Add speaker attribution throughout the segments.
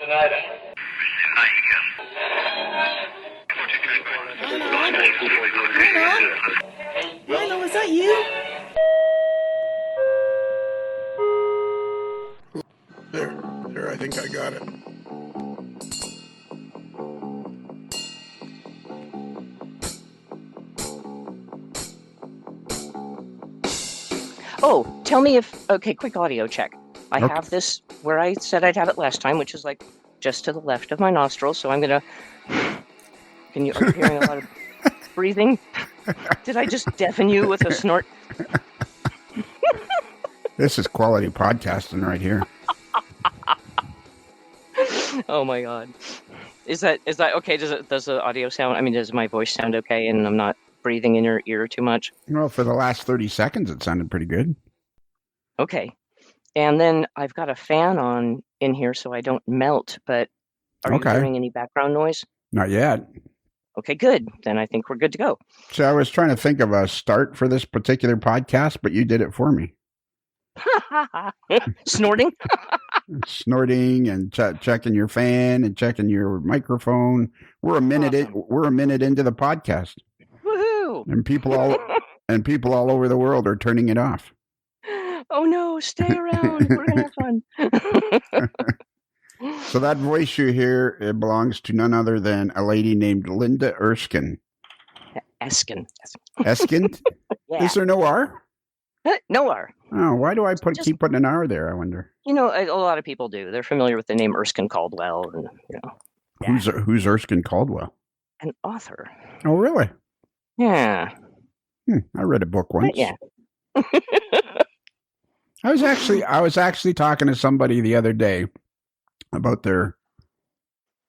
Speaker 1: Milo, is that you?
Speaker 2: There, I think I got it.
Speaker 3: Oh, tell me if... Okay, quick audio check. I
Speaker 2: Okay.
Speaker 3: have this where I said I'd have it last time, which is like just to the left of my nostrils, so I'm going to... Are you hearing a lot of breathing? Did I just deafen you with a snort?
Speaker 2: This is quality podcasting right here.
Speaker 3: Oh my god. Is that okay? Does the audio sound... I mean, does my voice sound okay and I'm not breathing in your ear too much?
Speaker 2: Well, for the last 30 seconds, it sounded pretty good.
Speaker 3: Okay. And then I've got a fan on in here so I don't melt, but are you hearing any background noise?
Speaker 2: Not yet.
Speaker 3: Okay, good. Then I think we're good to go.
Speaker 2: So I was trying to think of a start for this particular podcast, but you did it for me.
Speaker 3: Snorting?
Speaker 2: Snorting and checking your fan and checking your microphone. We're a minute into the podcast.
Speaker 3: Woohoo!
Speaker 2: And people all over the world are turning it off.
Speaker 3: Oh no, stay around. We're gonna have fun.
Speaker 2: So that voice you hear, it belongs to none other than a lady named Linda Eskin.
Speaker 3: Eskin.
Speaker 2: Eskin?
Speaker 3: Yeah.
Speaker 2: Is there no R?
Speaker 3: No R.
Speaker 2: Oh, why do I keep putting an R there, I wonder?
Speaker 3: You know, a lot of people do. They're familiar with the name Erskine Caldwell. And, you know.
Speaker 2: Yeah. Who's Erskine Caldwell?
Speaker 3: An author.
Speaker 2: Oh, really?
Speaker 3: Yeah.
Speaker 2: I read a book once.
Speaker 3: But yeah.
Speaker 2: I was actually talking to somebody the other day about their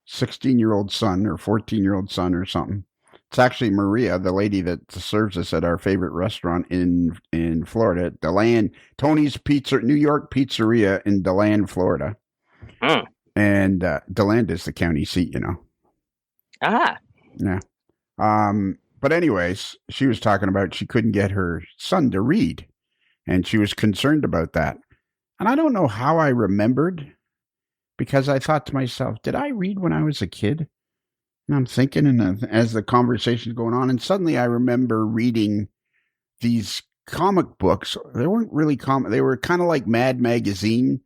Speaker 2: 16-year-old son or 14-year-old son or something. It's actually Maria, the lady that serves us at our favorite restaurant in Florida, DeLand, Tony's Pizza, New York Pizzeria in DeLand, Florida.
Speaker 3: Mm.
Speaker 2: And DeLand is the county seat, you know.
Speaker 3: Ah.
Speaker 2: Yeah. But anyways, she was talking about she couldn't get her son to read, and she was concerned about that. And I don't know how I remembered, because I thought to myself, did I read when I was a kid? And I'm thinking, and as the conversation's going on, and suddenly I remember reading these comic books. They weren't really comic; they were kind of like Mad Magazine,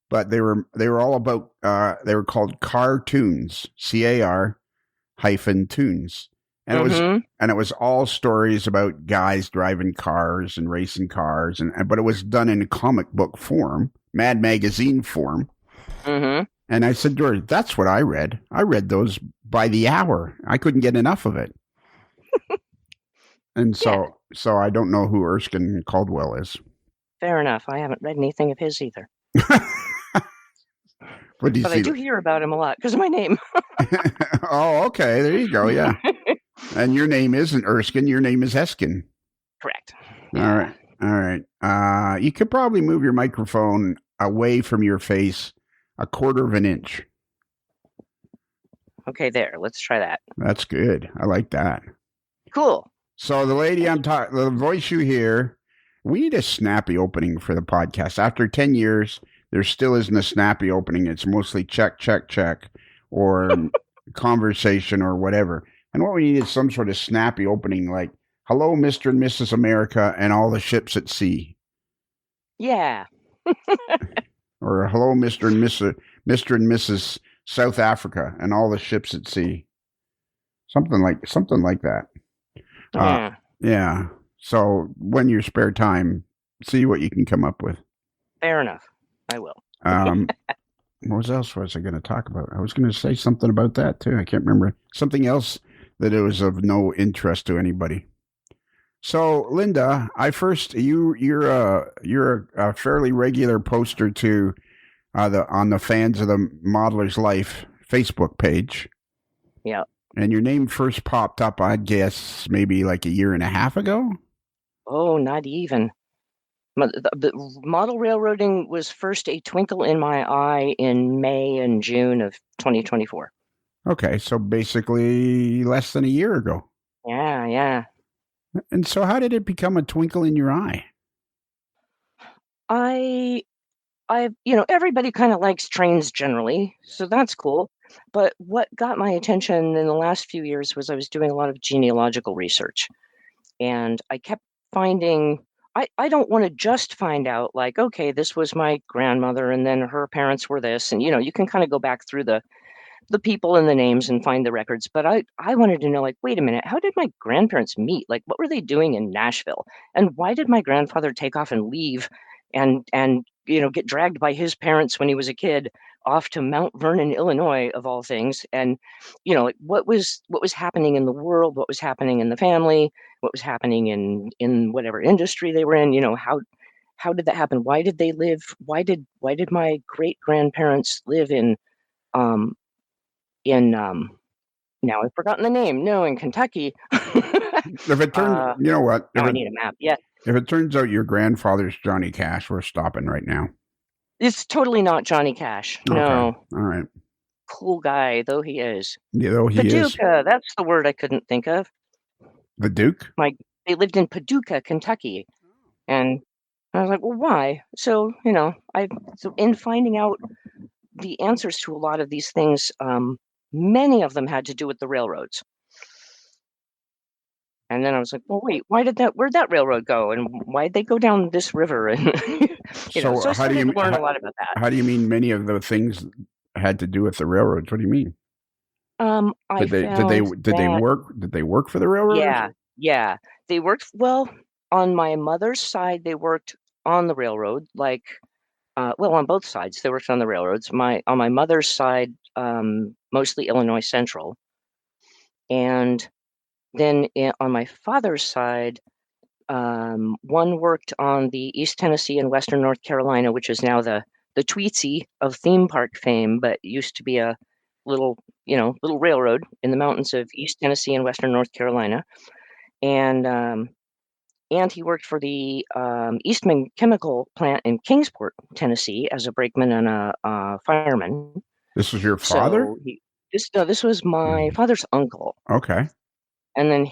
Speaker 2: but they were all about. They were called cartoons, CAR-tunes, and it was all stories about guys driving cars and racing cars, but it was done in comic book form, Mad Magazine form.
Speaker 3: Mm-hmm.
Speaker 2: And I said, George, that's what I read. I read those by the hour. I couldn't get enough of it. And so I don't know who Erskine Caldwell is.
Speaker 3: Fair enough. I haven't read anything of his either.
Speaker 2: But
Speaker 3: I do hear about him a lot because of my name.
Speaker 2: Oh, okay. There you go. Yeah. And your name isn't Erskine. Your name is Eskin.
Speaker 3: Correct.
Speaker 2: Yeah. All right. You could probably move your microphone away from your face 1/4 of an inch.
Speaker 3: Okay, there. Let's try that.
Speaker 2: That's good. I like that.
Speaker 3: Cool.
Speaker 2: So the lady the voice you hear, we need a snappy opening for the podcast. After 10 years, there still isn't a snappy opening. It's mostly check, check, check, or conversation or whatever. And what we need is some sort of snappy opening, like, hello, Mr. and Mrs. America and all the ships at sea.
Speaker 3: Yeah.
Speaker 2: Or hello, Mr. and Mrs. South Africa and all the ships at sea. Something like that.
Speaker 3: Yeah.
Speaker 2: Yeah. So when your spare time, see what you can come up with.
Speaker 3: Fair enough. I will.
Speaker 2: What else was I going to talk about? I was going to say something about that too. I can't remember. Something else that it was of no interest to anybody. So, Linda, you're a fairly regular poster to on the Fans of the Modeler's Life Facebook page.
Speaker 3: Yeah.
Speaker 2: And your name first popped up, I guess, maybe like 1.5 years ago.
Speaker 3: Oh, not even. The model railroading was first a twinkle in my eye in May and June of 2024.
Speaker 2: Okay, so basically less than 1 year ago.
Speaker 3: Yeah.
Speaker 2: And so how did it become a twinkle in your eye?
Speaker 3: I everybody kind of likes trains generally, so that's cool. But what got my attention in the last few years was I was doing a lot of genealogical research, and I kept finding. I don't want to just find out like, okay, this was my grandmother, and then her parents were this, and you can kind of go back through the people and the names and find the records. But I wanted to know, like, wait a minute, how did my grandparents meet? Like, what were they doing in Nashville? And why did my grandfather take off and leave and get dragged by his parents when he was a kid off to Mount Vernon, Illinois, of all things? And like what was happening in the world, what was happening in the family, what was happening in whatever industry they were in, how did that happen? Why did they live? Why did my great grandparents live um in now I've forgotten the name. No, in Kentucky.
Speaker 2: If it turns, you know what?
Speaker 3: Now I need a map. Yeah,
Speaker 2: If it turns out your grandfather's Johnny Cash, we're stopping right now.
Speaker 3: it's totally not Johnny Cash.
Speaker 2: Okay.
Speaker 3: No,
Speaker 2: All right.
Speaker 3: cool guy though he is.
Speaker 2: Yeah, though he is.
Speaker 3: Paducah. That's the word I couldn't think of.
Speaker 2: The Duke?
Speaker 3: They lived in Paducah, Kentucky, and I was like, well, why? So in finding out the answers to a lot of these things, many of them had to do with the railroads. And then I was like, well, wait, where'd that railroad go? And why'd they go down this river? And, so I started to learn a lot about that.
Speaker 2: How do you mean many of the things had to do with the railroads? What do you mean? Did they work for the railroads?
Speaker 3: Yeah. They worked, well, on my mother's side, they worked on the railroad, like, on both sides, they worked on the railroads. On my mother's side, mostly Illinois Central. And then on my father's side, one worked on the East Tennessee and Western North Carolina, which is now the Tweetsie of theme park fame, but used to be a little railroad in the mountains of East Tennessee and Western North Carolina. And he worked for the Eastman Chemical Plant in Kingsport, Tennessee, as a brakeman and a fireman.
Speaker 2: This was your father?
Speaker 3: So this was my father's uncle.
Speaker 2: Okay.
Speaker 3: And then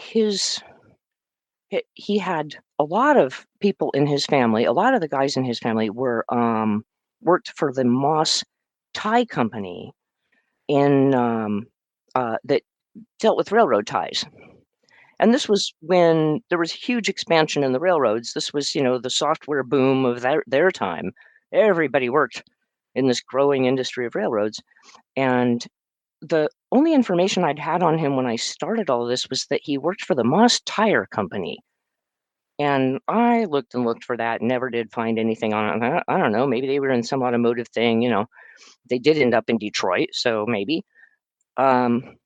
Speaker 3: he had a lot of people in his family. A lot of the guys in his family were worked for the Moss Tie Company that dealt with railroad ties. And this was when there was huge expansion in the railroads. This was, the software boom of their time. Everybody worked in this growing industry of railroads. And the only information I'd had on him when I started all of this was that he worked for the Moss Tire Company. And I looked and looked for that, never did find anything on it. I don't know, maybe they were in some automotive thing, They did end up in Detroit, so maybe. And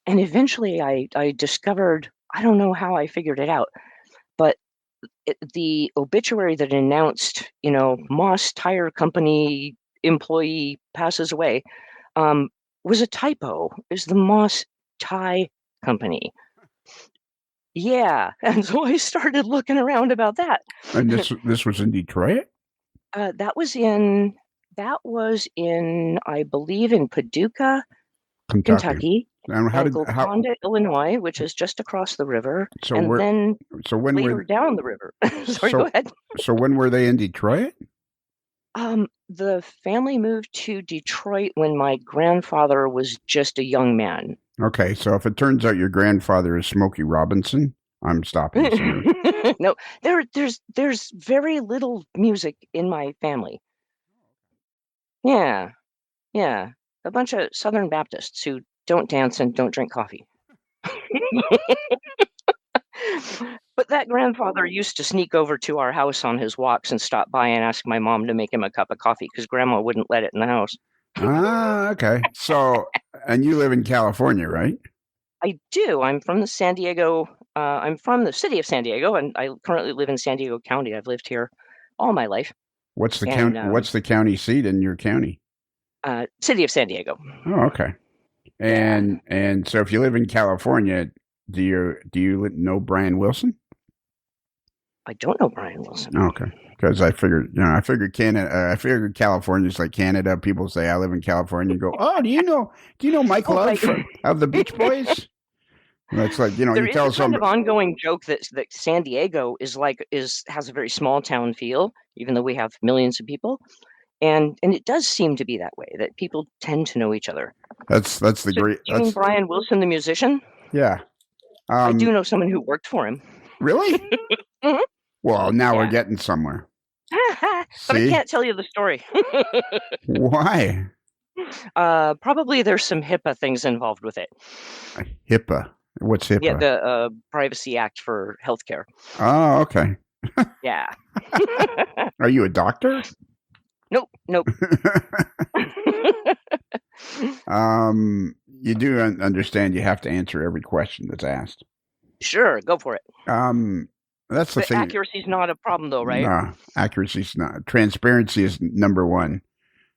Speaker 3: eventually I discovered, I don't know how I figured it out, but the obituary that announced, Moss Tire Company employee passes away, was a typo. It was the Moss Tie Company. Yeah, and so I started looking around about that.
Speaker 2: And this was in Detroit?
Speaker 3: That was in, I believe, in Paducah, Kentucky.
Speaker 2: And
Speaker 3: Condit, Illinois, which is just across the river, then later down the river. Sorry, go ahead.
Speaker 2: So when were they in Detroit?
Speaker 3: The family moved to Detroit when my grandfather was just a young man.
Speaker 2: Okay, so if it turns out your grandfather is Smokey Robinson, I'm stopping.
Speaker 3: No, there's very little music in my family. Yeah, a bunch of Southern Baptists who don't dance and don't drink coffee. But that grandfather used to sneak over to our house on his walks and stop by and ask my mom to make him a cup of coffee because grandma wouldn't let it in the house.
Speaker 2: Okay. So, and you live in California, right?
Speaker 3: I do. I'm from the San Diego. I'm from the city of San Diego, and I currently live in San Diego County. I've lived here all my life.
Speaker 2: What's the county? What's the county seat in your county?
Speaker 3: City of San Diego.
Speaker 2: Oh, okay. And so if you live in California, do you know Brian Wilson?
Speaker 3: I don't know Brian Wilson.
Speaker 2: Okay, because I figured Canada. I figured California's like Canada. People say I live in California. You go, oh, do you know Mike Love of the Beach Boys? That's like
Speaker 3: there
Speaker 2: you tell
Speaker 3: is a kind of ongoing joke that San Diego has a very small town feel, even though we have millions of people. And it does seem to be that way, that people tend to know each other.
Speaker 2: That's the
Speaker 3: So do
Speaker 2: great.
Speaker 3: you mean Brian Wilson, the musician?
Speaker 2: Yeah.
Speaker 3: I do
Speaker 2: Um,
Speaker 3: know someone who worked for him.
Speaker 2: really?
Speaker 3: Mhm.
Speaker 2: Well, now we're
Speaker 3: Yeah.
Speaker 2: getting somewhere.
Speaker 3: But I
Speaker 2: See
Speaker 3: can't tell you the story.
Speaker 2: why?
Speaker 3: Probably there's some HIPAA things involved with it.
Speaker 2: HIPAA. What's
Speaker 3: Yeah,
Speaker 2: HIPAA?
Speaker 3: the Privacy Act for healthcare.
Speaker 2: Oh, okay.
Speaker 3: Yeah.
Speaker 2: Are you a doctor?
Speaker 3: Nope, nope.
Speaker 2: You do understand you have to answer every question that's asked.
Speaker 3: Sure, go for it.
Speaker 2: Um, that's the
Speaker 3: The
Speaker 2: thing.
Speaker 3: accuracy's not a problem, though, right?
Speaker 2: No, accuracy is not. Transparency is number one.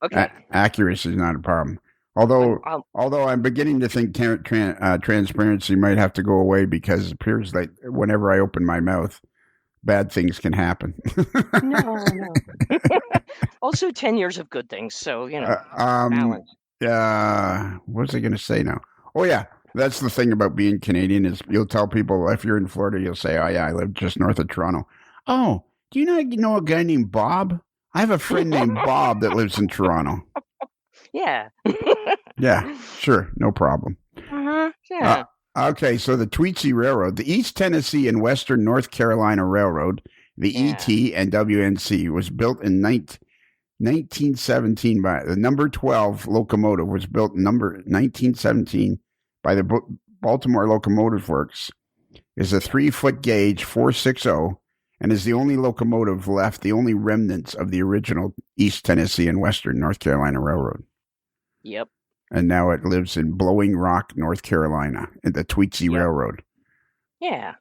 Speaker 3: Okay.
Speaker 2: Accuracy is not a problem.
Speaker 3: I'm,
Speaker 2: Although,
Speaker 3: I'll,
Speaker 2: although I'm beginning to think transparency might have to go away because it appears like whenever I open my mouth, bad things can happen.
Speaker 3: no. Also, 10 years of good things, so,
Speaker 2: uh, um,
Speaker 3: balance.
Speaker 2: what was I going to say now? Oh yeah, that's the thing about being Canadian is you'll tell people if you're in Florida, you'll say, "Oh yeah, I live just north of Toronto." Oh, do you know a guy named Bob? I have a friend named Bob that lives in Toronto.
Speaker 3: Yeah.
Speaker 2: Yeah, sure, no problem.
Speaker 3: Yeah.
Speaker 2: Okay, so the Tweetsie Railroad, the East Tennessee and Western North Carolina Railroad, the
Speaker 3: Yeah.
Speaker 2: ET and WNC, was built in 1917 by the number 12 locomotive was built in number 1917 by the Baltimore Locomotive Works. Is a 3-foot gauge 460 and is the only locomotive left, the only remnants of the original East Tennessee and Western North Carolina Railroad.
Speaker 3: Yep.
Speaker 2: And now it lives in Blowing Rock, North Carolina, in the Tweetsie
Speaker 3: Yep.
Speaker 2: Railroad.
Speaker 3: Yeah.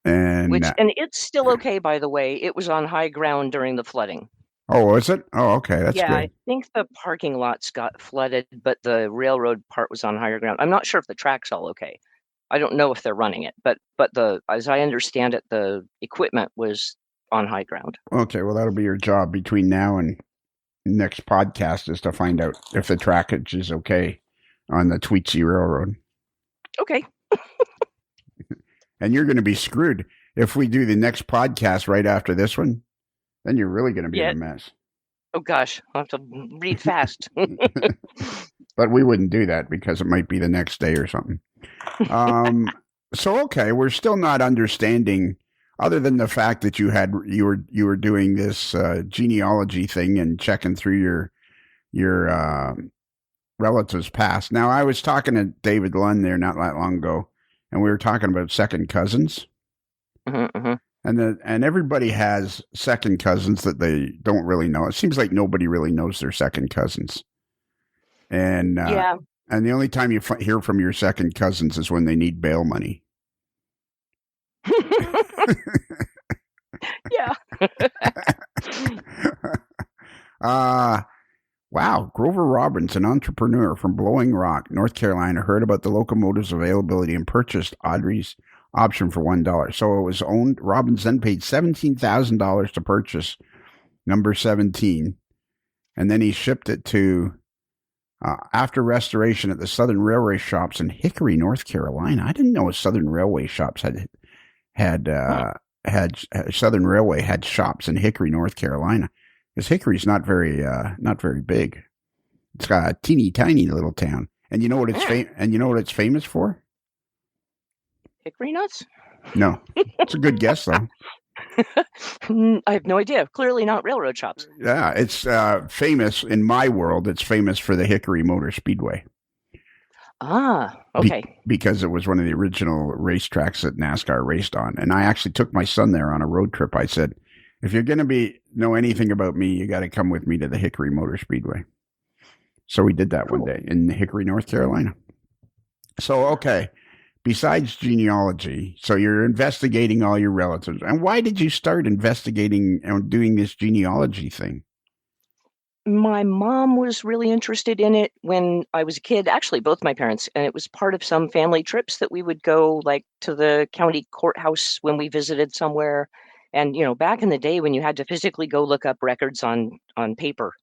Speaker 2: And
Speaker 3: And it's still okay, by the way. It was on high ground during the flooding.
Speaker 2: oh, was it? Oh, okay, that's
Speaker 3: Yeah, I
Speaker 2: good.
Speaker 3: think the parking lots got flooded, but the railroad part was on higher ground. I'm not sure if the track's all okay. I don't know if they're running it, but the as I understand it, the equipment was on high ground.
Speaker 2: Okay, well, that'll be your job between now and next podcast is to find out if the trackage is okay on the Tweetsie Railroad.
Speaker 3: Okay.
Speaker 2: And you're going to be screwed if we do the next podcast right after this one. Then you're really going to be in
Speaker 3: Yeah.
Speaker 2: a mess.
Speaker 3: Oh gosh, I'll have to read fast.
Speaker 2: But we wouldn't do that because it might be the next day or something. So okay, we're still not understanding, other than the fact that you were doing this genealogy thing and checking through your relatives past. Now I was talking to David Lund there not that long ago, and we were talking about second cousins.
Speaker 3: Mm-hmm.
Speaker 2: And everybody has second cousins that they don't really know. It seems like nobody really knows their second cousins. And
Speaker 3: Yeah.
Speaker 2: And the only time you hear from your second cousins is when they need bail money.
Speaker 3: Yeah.
Speaker 2: Wow. Grover Robbins, an entrepreneur from Blowing Rock, North Carolina, heard about the locomotive's availability and purchased Audrey's option for $1. So it was owned. Robbins then paid $17,000 to purchase number 17. And then he shipped it to after restoration at the Southern Railway shops in Hickory, North Carolina. I didn't know Southern Railway shops had Southern Railway had shops in Hickory, North Carolina. Because Hickory's not very big. It's got a teeny tiny little town. And you know what it's famous for?
Speaker 3: Hickory nuts?
Speaker 2: No, it's a good guess though.
Speaker 3: I have no idea. Clearly not railroad shops.
Speaker 2: Yeah, it's famous in my world. It's famous for the Hickory Motor Speedway.
Speaker 3: Ah, okay.
Speaker 2: Because it was one of the original racetracks that NASCAR raced on. And I actually took my son there on a road trip. I said, if you're going to know anything about me, you got to come with me to the Hickory Motor Speedway. So we did that one day in Hickory, North Carolina. So, okay. Besides genealogy, so you're investigating all your relatives. And why did you start investigating and doing this genealogy thing?
Speaker 3: My mom was really interested in it when I was a kid. Actually, both my parents. And it was part of some family trips that we would go, like, to the county courthouse when we visited somewhere. And, back in the day when you had to physically go look up records on paper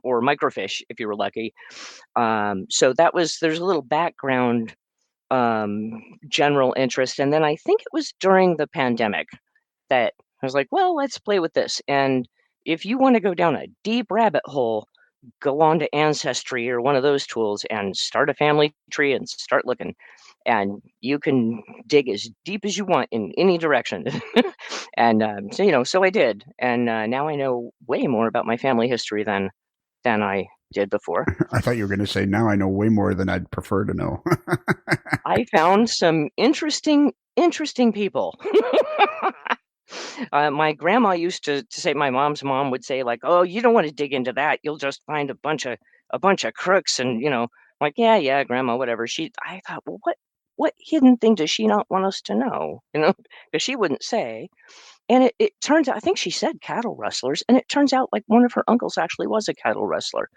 Speaker 3: or microfiche, if you were lucky. So there's a little background general interest. And then I think it was during the pandemic that I was like, well, let's play with this. And if you want to go down a deep rabbit hole, go on to Ancestry or one of those tools and start a family tree and start looking. And you can dig as deep as you want in any direction. And so I did. And now I know way more about my family history than I did before.
Speaker 2: I thought you were going to say, now I know way more than I'd prefer to know.
Speaker 3: I found some interesting people. My grandma used to say, my mom's mom would say, like, "Oh, you don't want to dig into that. You'll just find a bunch of crooks." And like, yeah, grandma, whatever. I thought, well, what hidden thing does she not want us to know? Because she wouldn't say. And it turns out, I think she said cattle rustlers, and it turns out like one of her uncles actually was a cattle rustler,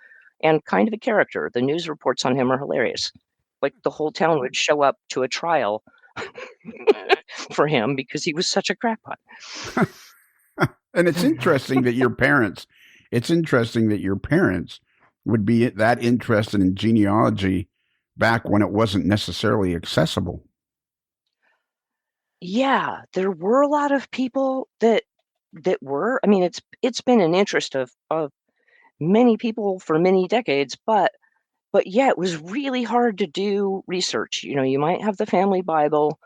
Speaker 3: and kind of a character. The news reports on him are hilarious. Like the whole town would show up to a trial for him because he was such a crackpot.
Speaker 2: And it's interesting that your parents would be that interested in genealogy back when it wasn't necessarily accessible.
Speaker 3: Yeah, there were a lot of people that were. I mean, it's been an interest of many people for many decades, but yeah, it was really hard to do research. You might have the family Bible,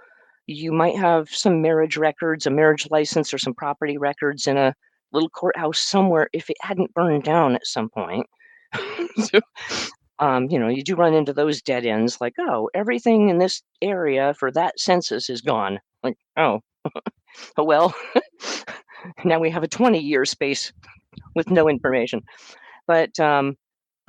Speaker 3: you might have some marriage records, a marriage license, or some property records in a little courthouse somewhere if it hadn't burned down at some point. So, you do run into those dead ends, like, oh, everything in this area for that census is gone. Like, oh, oh well, now we have a 20-year space with no information. But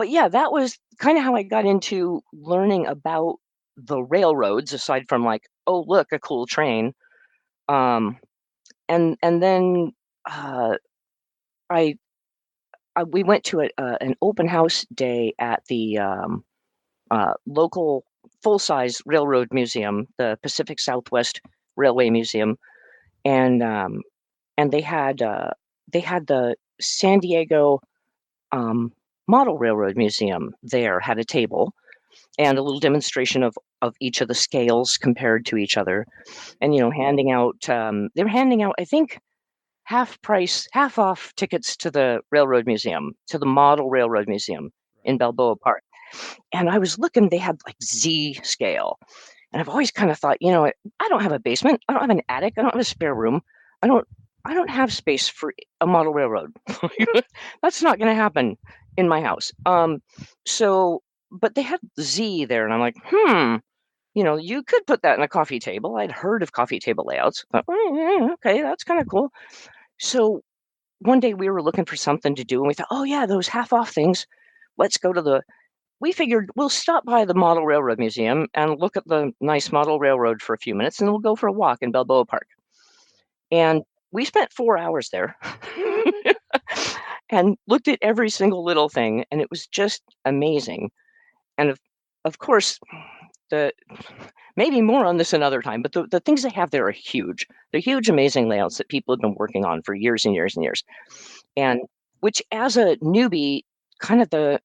Speaker 3: yeah, that was kind of how I got into learning about the railroads, aside from like, oh, look, a cool train. Um, and then uh, I, we went to an open house day at the local full-size railroad museum, the Pacific Southwest Railway Museum, and they had the San Diego um, Model Railroad Museum there had a table and a little demonstration of each of the scales compared to each other, and handing out they were handing out, I think, half price, half off tickets to the railroad museum, to the Model Railroad Museum in Balboa Park. And I was looking, they had like Z scale. And I've always kind of thought, I don't have a basement. I don't have an attic. I don't have a spare room. I don't I don't have space for a model railroad. That's not going to happen in my house. So, but they had Z there, and I'm like, you could put that in a coffee table. I'd heard of coffee table layouts. Thought, yeah, okay, that's kind of cool. So one day we were looking for something to do, and we thought, oh yeah, those half off things. Let's go to we figured we'll stop by the Model Railroad Museum and look at the nice model railroad for a few minutes, and then we'll go for a walk in Balboa Park. And we spent 4 hours there and looked at every single little thing, and it was just amazing. And of course, the maybe more on this another time, but the things they have there are huge. They're huge, amazing layouts that people have been working on for years and years and years. And which, as a newbie, kind of the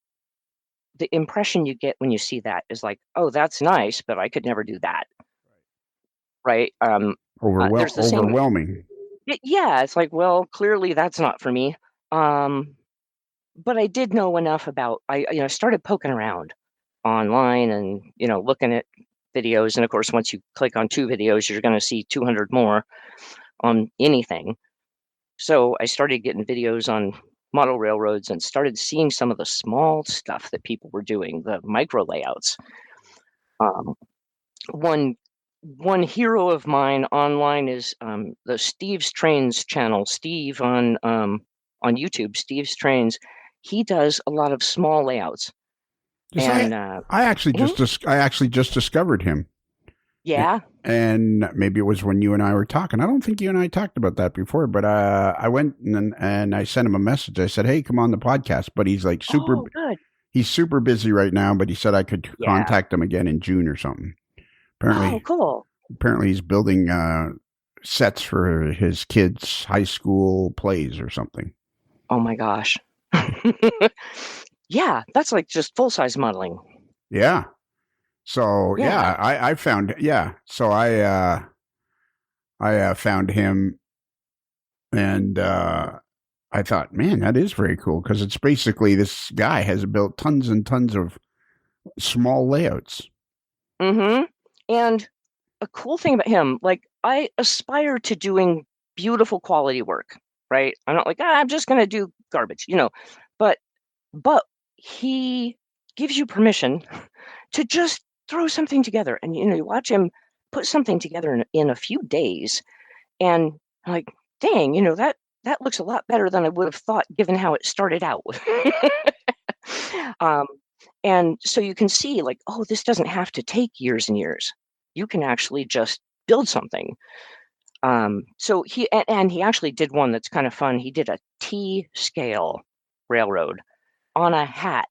Speaker 3: impression you get when you see that is like, oh, that's nice, but I could never do that. Right? There's the same.
Speaker 2: Overwhelming.
Speaker 3: Yeah, it's like, well, clearly that's not for me. But I did know enough about. I started poking around online and looking at videos, and of course, once you click on 2 videos, you're going to see 200 more on anything. So I started getting videos on model railroads and started seeing some of the small stuff that people were doing, the micro layouts. Um, one hero of mine online is the Steve's Trains channel. Steve on YouTube, Steve's Trains. He does a lot of small layouts.
Speaker 2: Yes,
Speaker 3: And
Speaker 2: I actually just discovered him.
Speaker 3: yeah.
Speaker 2: And maybe it was when you and I were talking. I don't think you and I talked about that before, but I went and I sent him a message. I said, "Hey, come on the podcast." But he's like
Speaker 3: Oh, good.
Speaker 2: he's super busy right now, but he said I could contact him again in June or something.
Speaker 3: Oh, cool.
Speaker 2: Apparently he's building sets for his kids' high school plays or something.
Speaker 3: Oh my gosh. Yeah, that's like just full-size modeling.
Speaker 2: Yeah. So yeah, I found So I found him, and I thought, man, that is very cool because it's basically this guy has built tons and tons of small layouts.
Speaker 3: Mm-hmm. And a cool thing about him, like I aspire to doing beautiful quality work, right? I'm not like, I'm just gonna do garbage, but but he gives you permission to just throw something together. And you watch him put something together in a few days, and like, dang, that looks a lot better than I would have thought given how it started out. um, and so you can see, like, oh, this doesn't have to take years and years. You can actually just build something. So and he actually did one that's kind of fun. He did a T scale railroad on a hat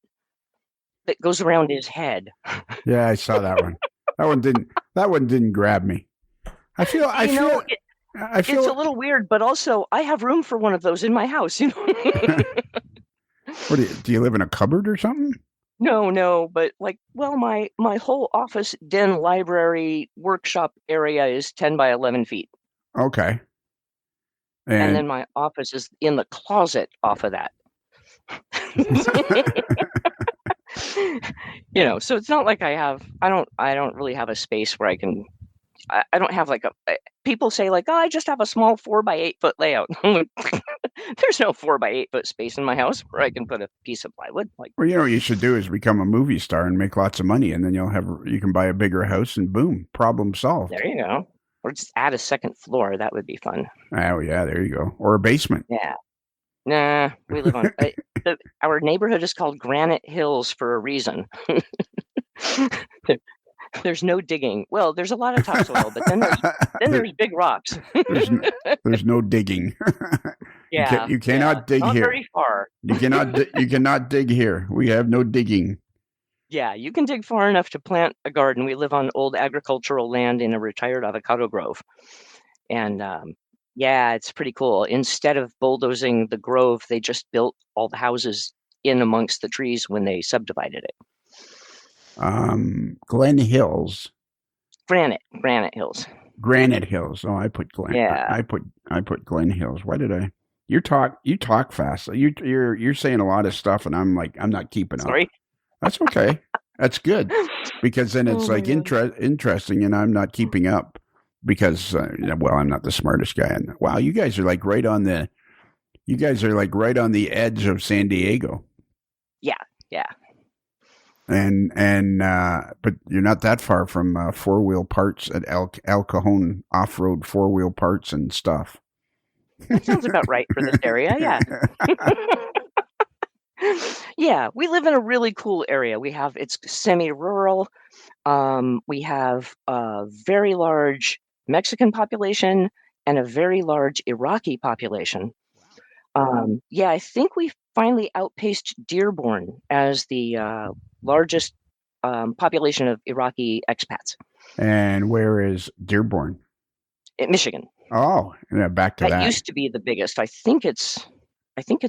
Speaker 3: that goes around his head.
Speaker 2: Yeah, I saw that one. That one didn't grab me. I feel I
Speaker 3: You
Speaker 2: feel
Speaker 3: know,
Speaker 2: I
Speaker 3: it's a
Speaker 2: feel
Speaker 3: little weird, but also I have room for one of those in my house.
Speaker 2: What do you live in a cupboard or something?
Speaker 3: No, but like, well, my whole office, den, library, workshop area is 10 by 11 feet,
Speaker 2: Okay.
Speaker 3: and
Speaker 2: And
Speaker 3: then my office is in the closet off of that. So it's not like I don't really have a space where I don't have like people say like, oh, I just have a small 4 by 8 foot layout. There's no 4 by 8 foot space in my house where I can put a piece of plywood. Like,
Speaker 2: well, what you should do is become a movie star and make lots of money, and then you can buy a bigger house, and boom, problem solved.
Speaker 3: there you go. Or just add a second floor. That would be fun.
Speaker 2: Oh yeah, there you go. Or a basement.
Speaker 3: Yeah. Nah, we live on our neighborhood is called Granite Hills for a reason. There's no digging. Well, there's a lot of topsoil, but there's big rocks.
Speaker 2: there's there's no digging.
Speaker 3: Yeah,
Speaker 2: you cannot dig
Speaker 3: not
Speaker 2: here.
Speaker 3: very far.
Speaker 2: You cannot dig here. We have no digging.
Speaker 3: Yeah, you can dig far enough to plant a garden. We live on old agricultural land in a retired avocado grove, and yeah, it's pretty cool. Instead of bulldozing the grove, they just built all the houses in amongst the trees when they subdivided it.
Speaker 2: Glen Hills.
Speaker 3: Granite Hills.
Speaker 2: Granite Hills. Oh, I put Glen.
Speaker 3: Yeah.
Speaker 2: I put Glen Hills. Why did I? You talk fast. You're saying a lot of stuff, and I'm like I'm not keeping up.
Speaker 3: Sorry.
Speaker 2: That's okay. That's good because then it's
Speaker 3: Oh my
Speaker 2: like
Speaker 3: God.
Speaker 2: interesting, and I'm not keeping up because well, I'm not the smartest guy. And wow, you guys are like right on the edge of San Diego.
Speaker 3: Yeah, yeah.
Speaker 2: And but you're not that far from four wheel parts at El Cajon off road 4 wheel parts and stuff.
Speaker 3: That sounds about right for this area. Yeah. Yeah, we live in a really cool area. It's semi-rural. We have a very large Mexican population and a very large Iraqi population. Yeah, I think we finally outpaced Dearborn as the largest population of Iraqi expats.
Speaker 2: And where is Dearborn?
Speaker 3: In Michigan.
Speaker 2: Oh, yeah, back to
Speaker 3: That
Speaker 2: that.
Speaker 3: used to be the biggest. I think it's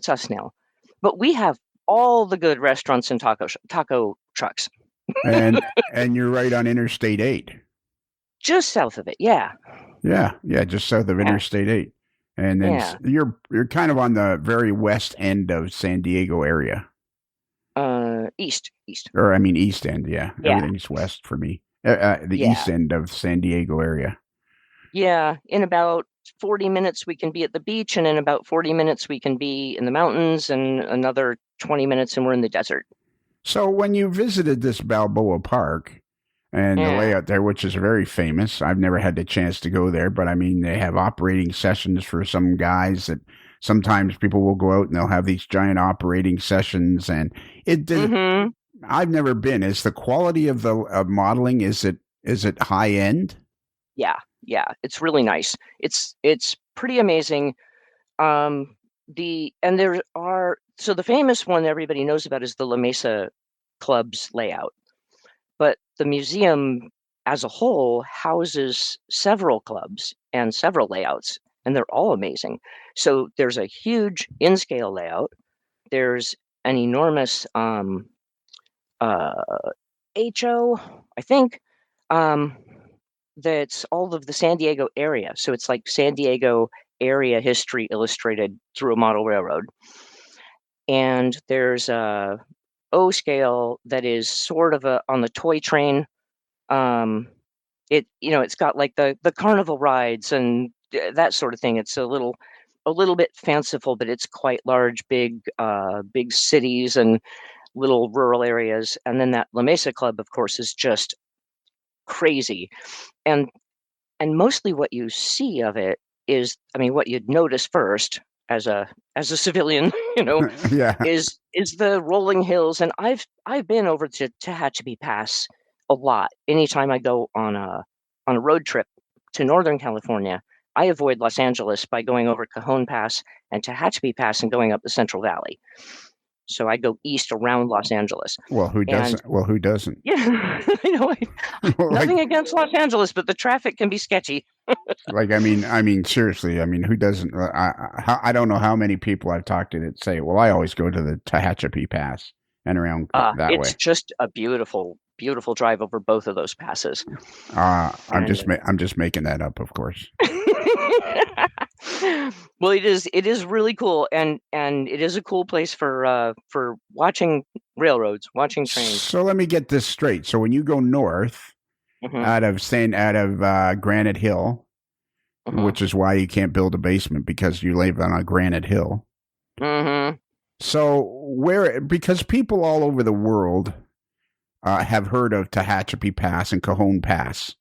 Speaker 3: us now. But we have all the good restaurants and taco trucks.
Speaker 2: And you're right on Interstate 8.
Speaker 3: Just south of it. Yeah.
Speaker 2: Yeah, just south of
Speaker 3: Yeah.
Speaker 2: Interstate 8. And then
Speaker 3: Yeah.
Speaker 2: you're kind of on the very west end of San Diego area.
Speaker 3: East.
Speaker 2: Or I mean east end, yeah.
Speaker 3: Yeah.
Speaker 2: Everything's west for me. The
Speaker 3: Yeah.
Speaker 2: east end of San Diego area.
Speaker 3: Yeah. In about 40 minutes we can be at the beach, and in about 40 minutes we can be in the mountains, and another 20 minutes and we're in the desert.
Speaker 2: So when you visited this Balboa Park and the
Speaker 3: Yeah.
Speaker 2: layout there, which is very famous, I've never had the chance to go there, but I mean they have operating sessions for some guys that sometimes people will go out and they'll have these giant operating sessions, and it did.
Speaker 3: Mm-hmm.
Speaker 2: I've never been. Is the quality of the modeling, is it high end?
Speaker 3: Yeah. It's really nice. It's pretty amazing. The famous one everybody knows about is the La Mesa Club's layout. But the museum as a whole houses several clubs and several layouts, and they're all amazing. So there's a huge in-scale layout. There's an enormous HO, I think, that's all of the San Diego area. So it's like San Diego area history illustrated through a model railroad. And there's a O scale that is sort of on the toy train. It's got like the carnival rides and that sort of thing. It's a little bit fanciful, but it's quite large, big cities and little rural areas. And then that La Mesa Club, of course, is just crazy. And mostly what you see of it is, I mean, what you'd notice first as a civilian,
Speaker 2: Yeah.
Speaker 3: is the rolling hills. And I've been over to Tehachapi Pass a lot. Anytime I go on a road trip to Northern California, I avoid Los Angeles by going over Cajon Pass and Tehachapi Pass and going up the Central Valley. So I go east around Los Angeles.
Speaker 2: Well, who doesn't? Who doesn't?
Speaker 3: Yeah, I know. Nothing against Los Angeles, but the traffic can be sketchy.
Speaker 2: Like, I mean, seriously, I mean, who doesn't? I don't know how many people I've talked to that say, well, I always go to the Tehachapi Pass and around that way.
Speaker 3: It's just a beautiful, beautiful drive over both of those passes.
Speaker 2: I'm just making that up, of course.
Speaker 3: Well, it is really cool, and it is a cool place for watching railroads, watching trains.
Speaker 2: So let me get this straight. So when you go north out of Granite Hill, which is why you can't build a basement because you live on a granite hill. So because people all over the world have heard of Tehachapi Pass and Cajon Pass.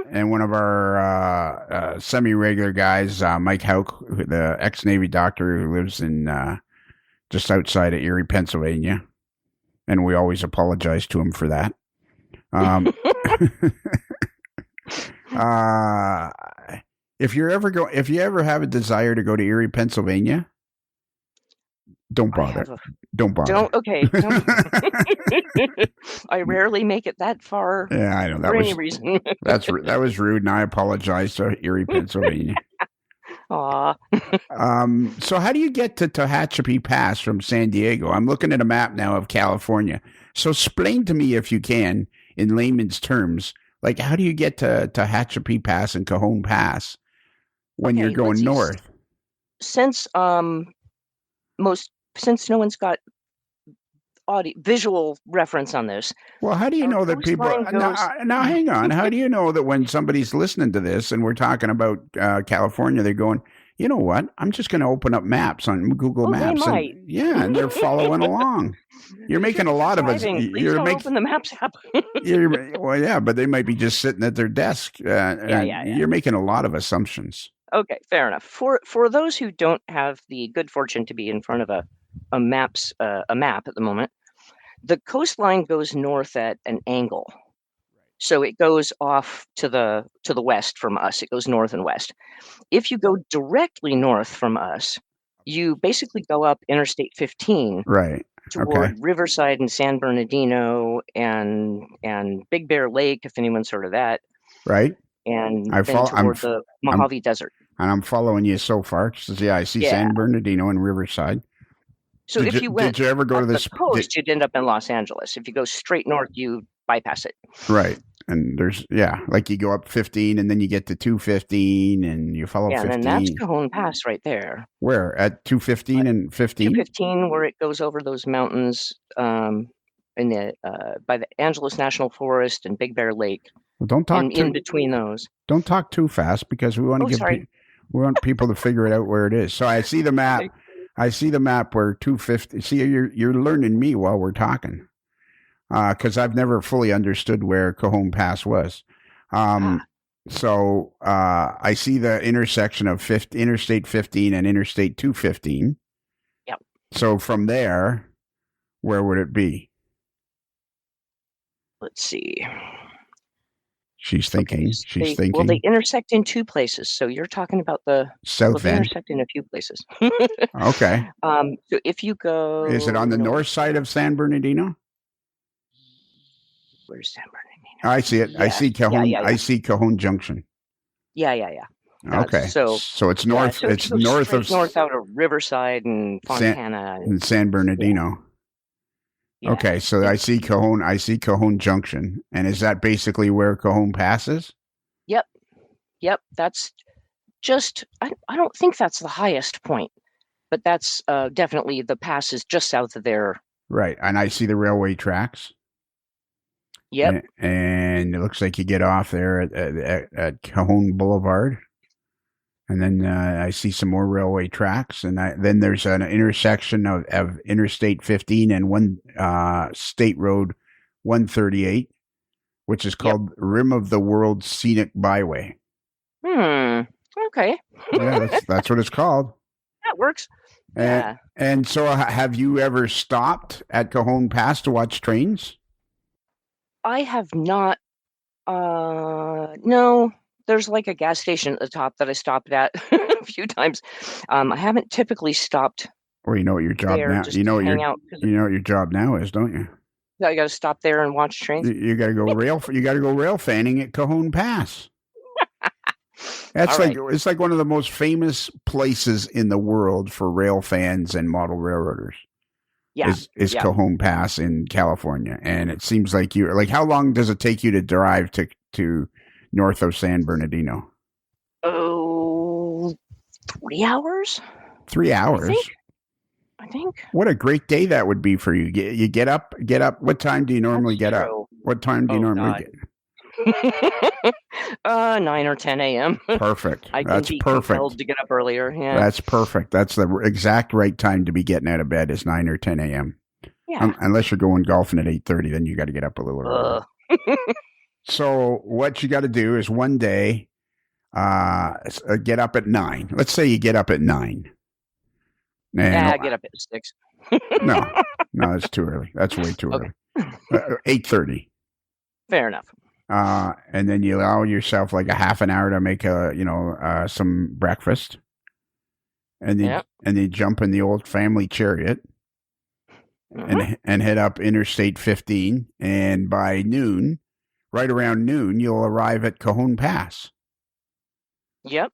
Speaker 2: And one of our semi-regular guys, Mike Hauk, the ex-Navy doctor who lives in just outside of Erie, Pennsylvania, and we always apologize to him for that. If you ever have a desire to go to Erie, Pennsylvania, don't bother. Don't.
Speaker 3: Okay. I rarely make it that far.
Speaker 2: Yeah, I know.
Speaker 3: For any reason.
Speaker 2: That was rude, and I apologize to Erie, Pennsylvania.
Speaker 3: Aw.
Speaker 2: So how do you get to Tehachapi Pass from San Diego? I'm looking at a map now of California. So explain to me, if you can, in layman's terms, like how do you get to Tehachapi Pass and Cajon Pass when you're going north?
Speaker 3: Since since no one's got visual reference on this.
Speaker 2: Well, how do you know that people... Now, hang on. How do you know that when somebody's listening to this and we're talking about California, they're going, you know what? I'm just going to open up maps on Google Maps.
Speaker 3: They might.
Speaker 2: And they're following along. You're making a lot of us...
Speaker 3: open the Maps app.
Speaker 2: Well, yeah, but they might be just sitting at their desk. You're making a lot of assumptions.
Speaker 3: Okay, fair enough. For those who don't have the good fortune to be in front of a map at the moment, the coastline goes north at an angle. So it goes off to the west from us. It goes north and west. If you go directly north from us, you basically go up Interstate 15.
Speaker 2: Right.
Speaker 3: Toward Riverside and San Bernardino and Big Bear Lake, if anyone's heard of that.
Speaker 2: Right.
Speaker 3: And toward the Mojave Desert.
Speaker 2: And I'm following you so far. I see San Bernardino and Riverside.
Speaker 3: So did you
Speaker 2: ever go to
Speaker 3: the coast, you'd end up in Los Angeles. If you go straight north, you bypass it.
Speaker 2: Right. And there's, like you go up 15 and then you get to 215 and you follow 15.
Speaker 3: And then that's Cajon Pass right there.
Speaker 2: Where? At 215 and 15?
Speaker 3: 215, where it goes over those mountains by the Angeles National Forest and Big Bear Lake.
Speaker 2: Well, don't talk
Speaker 3: in between those.
Speaker 2: Don't talk too fast because we want to we want people to figure it out where it is. So I see the map. I see the map where 250. See, you're learning me while we're talking, because I've never fully understood where Cajon Pass was. So I see the intersection of Interstate 15 and Interstate 215.
Speaker 3: Yep.
Speaker 2: So from there, where would it be?
Speaker 3: Let's see.
Speaker 2: She's thinking.
Speaker 3: Well, they intersect in two places. So you're talking about the
Speaker 2: south end.
Speaker 3: They intersect in a few places.
Speaker 2: Okay.
Speaker 3: So if you go,
Speaker 2: is it on the north side of San Bernardino?
Speaker 3: Where's San Bernardino?
Speaker 2: I see it. Yeah. I see Cajon. I see Cajon Junction.
Speaker 3: Yeah.
Speaker 2: Okay. So it's north.
Speaker 3: So
Speaker 2: it's north
Speaker 3: out of Riverside and Fontana
Speaker 2: and San Bernardino. Yeah. Okay, so I see Cajon Junction. And is that basically where Cajon Pass is?
Speaker 3: Yep. That's I don't think that's the highest point, but that's definitely the pass is just south of there.
Speaker 2: Right. And I see the railway tracks.
Speaker 3: Yep.
Speaker 2: And it looks like you get off there at Cajon Boulevard. And then I see some more railway tracks. And then there's an intersection of Interstate 15 and State Road 138, which is called Rim of the World Scenic Byway.
Speaker 3: Okay.
Speaker 2: Yeah, that's what it's called.
Speaker 3: That works. Yeah.
Speaker 2: And so have you ever stopped at Cajon Pass to watch trains?
Speaker 3: I have not. No, there's like a gas station at the top that I stopped at a few times. I haven't typically stopped.
Speaker 2: Or you know what your job
Speaker 3: there
Speaker 2: now?
Speaker 3: just
Speaker 2: You know
Speaker 3: to
Speaker 2: what
Speaker 3: hang out.
Speaker 2: you know what your job now is, don't you?
Speaker 3: I got to stop there and watch trains.
Speaker 2: You got to go rail. You got to go rail fanning at Cajon Pass. That's
Speaker 3: All
Speaker 2: like
Speaker 3: right.
Speaker 2: it's like one of the most famous places in the world for rail fans and model railroaders.
Speaker 3: Yeah.
Speaker 2: Is
Speaker 3: Yeah.
Speaker 2: Cajon Pass in California, and it seems like you like. How long does it take you to drive to north of San Bernardino?
Speaker 3: Oh, 3 hours.
Speaker 2: 3 hours.
Speaker 3: I think.
Speaker 2: What a great day that would be for you. You get up. What time do you normally
Speaker 3: That's
Speaker 2: get up?
Speaker 3: true.
Speaker 2: What time do you normally
Speaker 3: God.
Speaker 2: get?
Speaker 3: 9 or 10 a.m.
Speaker 2: Perfect.
Speaker 3: I can
Speaker 2: That's
Speaker 3: be
Speaker 2: perfect.
Speaker 3: compelled to get up earlier. Yeah.
Speaker 2: That's perfect. That's the exact right time to be getting out of bed is 9 or 10 a.m.
Speaker 3: Yeah.
Speaker 2: Unless you're going golfing at 8:30, then you got to get up a little early. So what you got to do is one day get up at 9. Let's say you get up at 9.
Speaker 3: Yeah, I get up at 6.
Speaker 2: No, that's too early. That's way too early. 8:30.
Speaker 3: Fair enough.
Speaker 2: And then you allow yourself like a half an hour to make some breakfast, and then you jump in the old family chariot and head up Interstate 15. And by noon, right around noon, you'll arrive at Cajon Pass.
Speaker 3: Yep.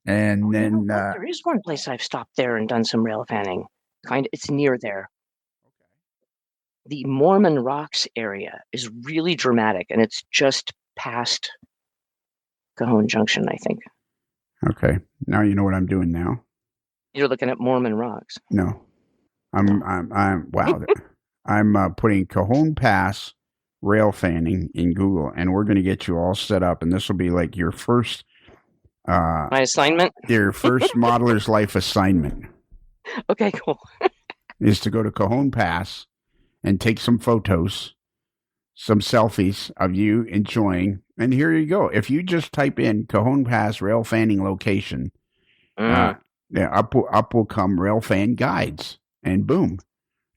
Speaker 2: And then
Speaker 3: there is one place I've stopped there and done some rail fanning. It's near there. The Mormon Rocks area is really dramatic, and it's just past Cajon Junction, I think.
Speaker 2: Okay, now you know what I'm doing now.
Speaker 3: You're looking at Mormon Rocks.
Speaker 2: No, I'm putting Cajon Pass rail fanning in Google, and we're going to get you all set up, and this will be like your first
Speaker 3: my assignment,
Speaker 2: your first modeler's life assignment.
Speaker 3: Okay, cool.
Speaker 2: Is to go to Cajon Pass and take some photos, some selfies of you enjoying. And here you go. If you just type in Cajon Pass rail fanning location, up will come rail fan guides, and boom,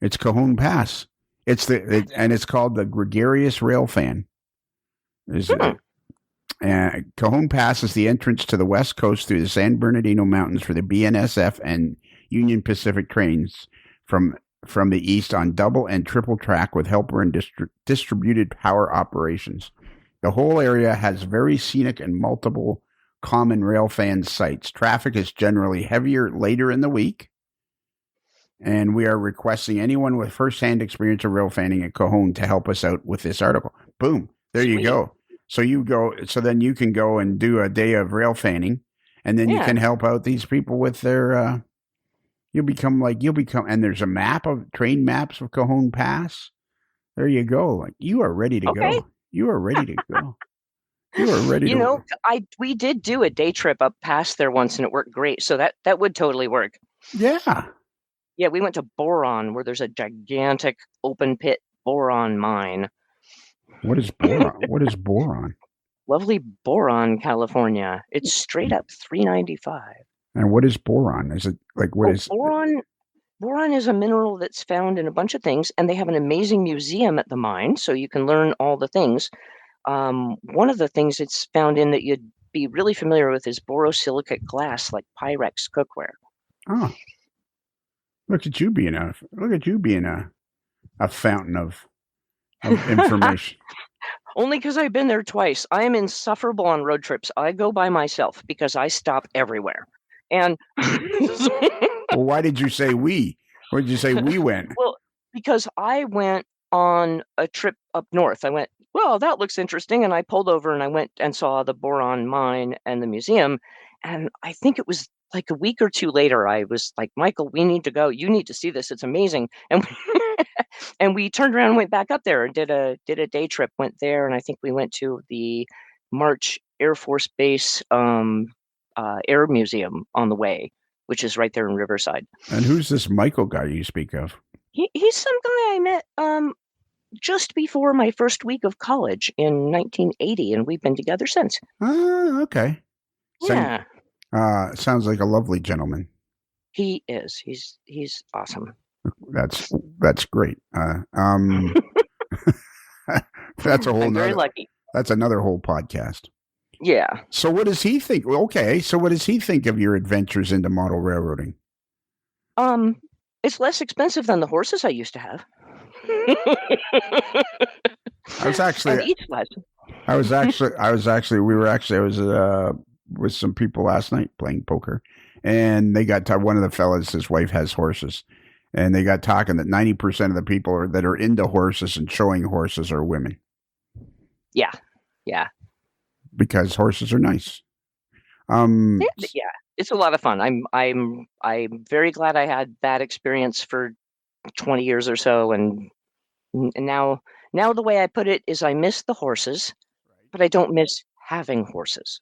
Speaker 2: it's Cajon Pass. And it's called the Gregarious Rail Fan. Cajon Pass is the entrance to the West Coast through the San Bernardino Mountains for the BNSF and Union Pacific trains from the east on double and triple track with helper and distributed power operations. The whole area has very scenic and multiple common rail fan sites. Traffic is generally heavier later in the week, and we are requesting anyone with first-hand experience of rail fanning at Cajon to help us out with this article. Boom. There you go. So then you can go and do a day of rail fanning, and then you can help out these people with their, you'll become, and there's a map of train maps of Cajon Pass. There you go. Like, you are ready to go. You are ready to go. You are ready to go.
Speaker 3: We did do a day trip up past there once, and it worked great. So that would totally work.
Speaker 2: Yeah.
Speaker 3: Yeah, we went to Boron, where there's a gigantic open pit boron mine.
Speaker 2: What is boron? What is boron?
Speaker 3: Lovely Boron, California. It's straight up $3.95.
Speaker 2: And what is boron? Is it like
Speaker 3: boron? Boron is a mineral that's found in a bunch of things, and they have an amazing museum at the mine, so you can learn all the things. One of the things it's found in that you'd be really familiar with is borosilicate glass, like Pyrex cookware.
Speaker 2: Oh, look at you being a fountain of information.
Speaker 3: Only because I've been there twice. I am insufferable on road trips. I go by myself because I stop everywhere. And
Speaker 2: well, why did you say we? Why did you say we went?
Speaker 3: Well, because I went on a trip up north. I went, well, that looks interesting. And I pulled over and I went and saw the boron mine and the museum. And I think it was like a week or two later, I was like, Michael, we need to go. You need to see this. It's amazing. And and we turned around and went back up there and did a day trip. Went there, and I think we went to the March Air Force Base Air Museum on the way, which is right there in Riverside.
Speaker 2: And who's this Michael guy you speak of?
Speaker 3: He's some guy I met just before my first week of college in 1980, and we've been together since.
Speaker 2: Oh, okay.
Speaker 3: Yeah.
Speaker 2: Sounds like a lovely gentleman.
Speaker 3: He is. He's awesome.
Speaker 2: That's great. That's a whole.
Speaker 3: I'm very lucky.
Speaker 2: That's another whole podcast.
Speaker 3: Yeah.
Speaker 2: So what does he think? Okay. So what does he think of your adventures into model railroading?
Speaker 3: It's less expensive than the horses I used to have.
Speaker 2: I was actually. I was with some people last night playing poker, and they got one of the fellas. His wife has horses, and they got talking that 90% of the people that are into horses and showing horses are women.
Speaker 3: Yeah. Yeah.
Speaker 2: Because horses are nice.
Speaker 3: Yeah, it's a lot of fun. I'm very glad I had that experience for 20 years or so, and now the way I put it is I miss the horses, but I don't miss having horses.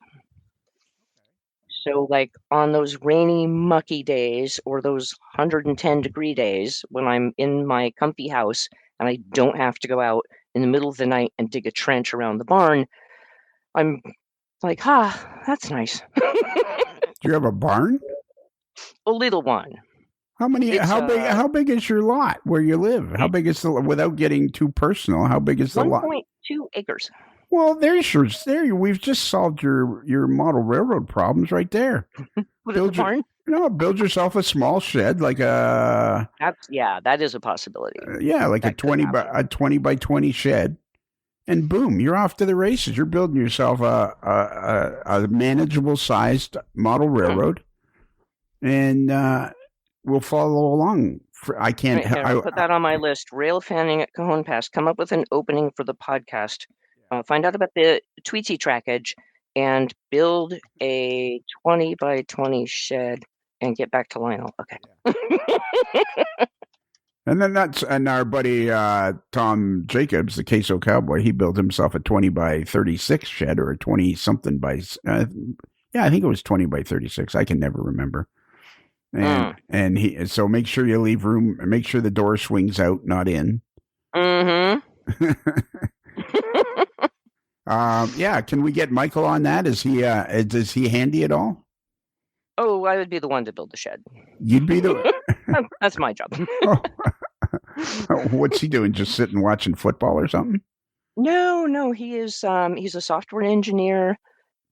Speaker 3: So like on those rainy, mucky days or those 110-degree days when I'm in my comfy house and I don't have to go out in the middle of the night and dig a trench around the barn, I'm like, that's nice.
Speaker 2: Do you have a barn?
Speaker 3: A little one.
Speaker 2: How big is your lot where you live? How big is without getting too personal, how big is the lot?
Speaker 3: 1.2 acres.
Speaker 2: Well, we've just solved your model railroad problems right there.
Speaker 3: Build
Speaker 2: yourself a small shed like a.
Speaker 3: That is a possibility.
Speaker 2: Like a 20 by 20 shed. And boom, you're off to the races. You're building yourself a manageable sized model railroad, and we'll follow along. I can't.
Speaker 3: I'll put that on my list. Rail fanning at Cajon Pass. Come up with an opening for the podcast. Find out about the Tweetsy trackage, and build a 20 by 20 shed, and get back to Lionel. Okay.
Speaker 2: And then and our buddy Tom Jacobs, the Queso Cowboy, he built himself a 20 by 36 shed or a 20 something by. I think it was 20 by 36. I can never remember. And so make sure you leave room. Make sure the door swings out, not in.
Speaker 3: Mm-hmm.
Speaker 2: Can we get Michael on that? Is he handy at all?
Speaker 3: Oh, I would be the one to build the shed.
Speaker 2: You'd be the.
Speaker 3: That's my job.
Speaker 2: What's he doing? Just sitting watching football or something?
Speaker 3: No. He is. He's a software engineer.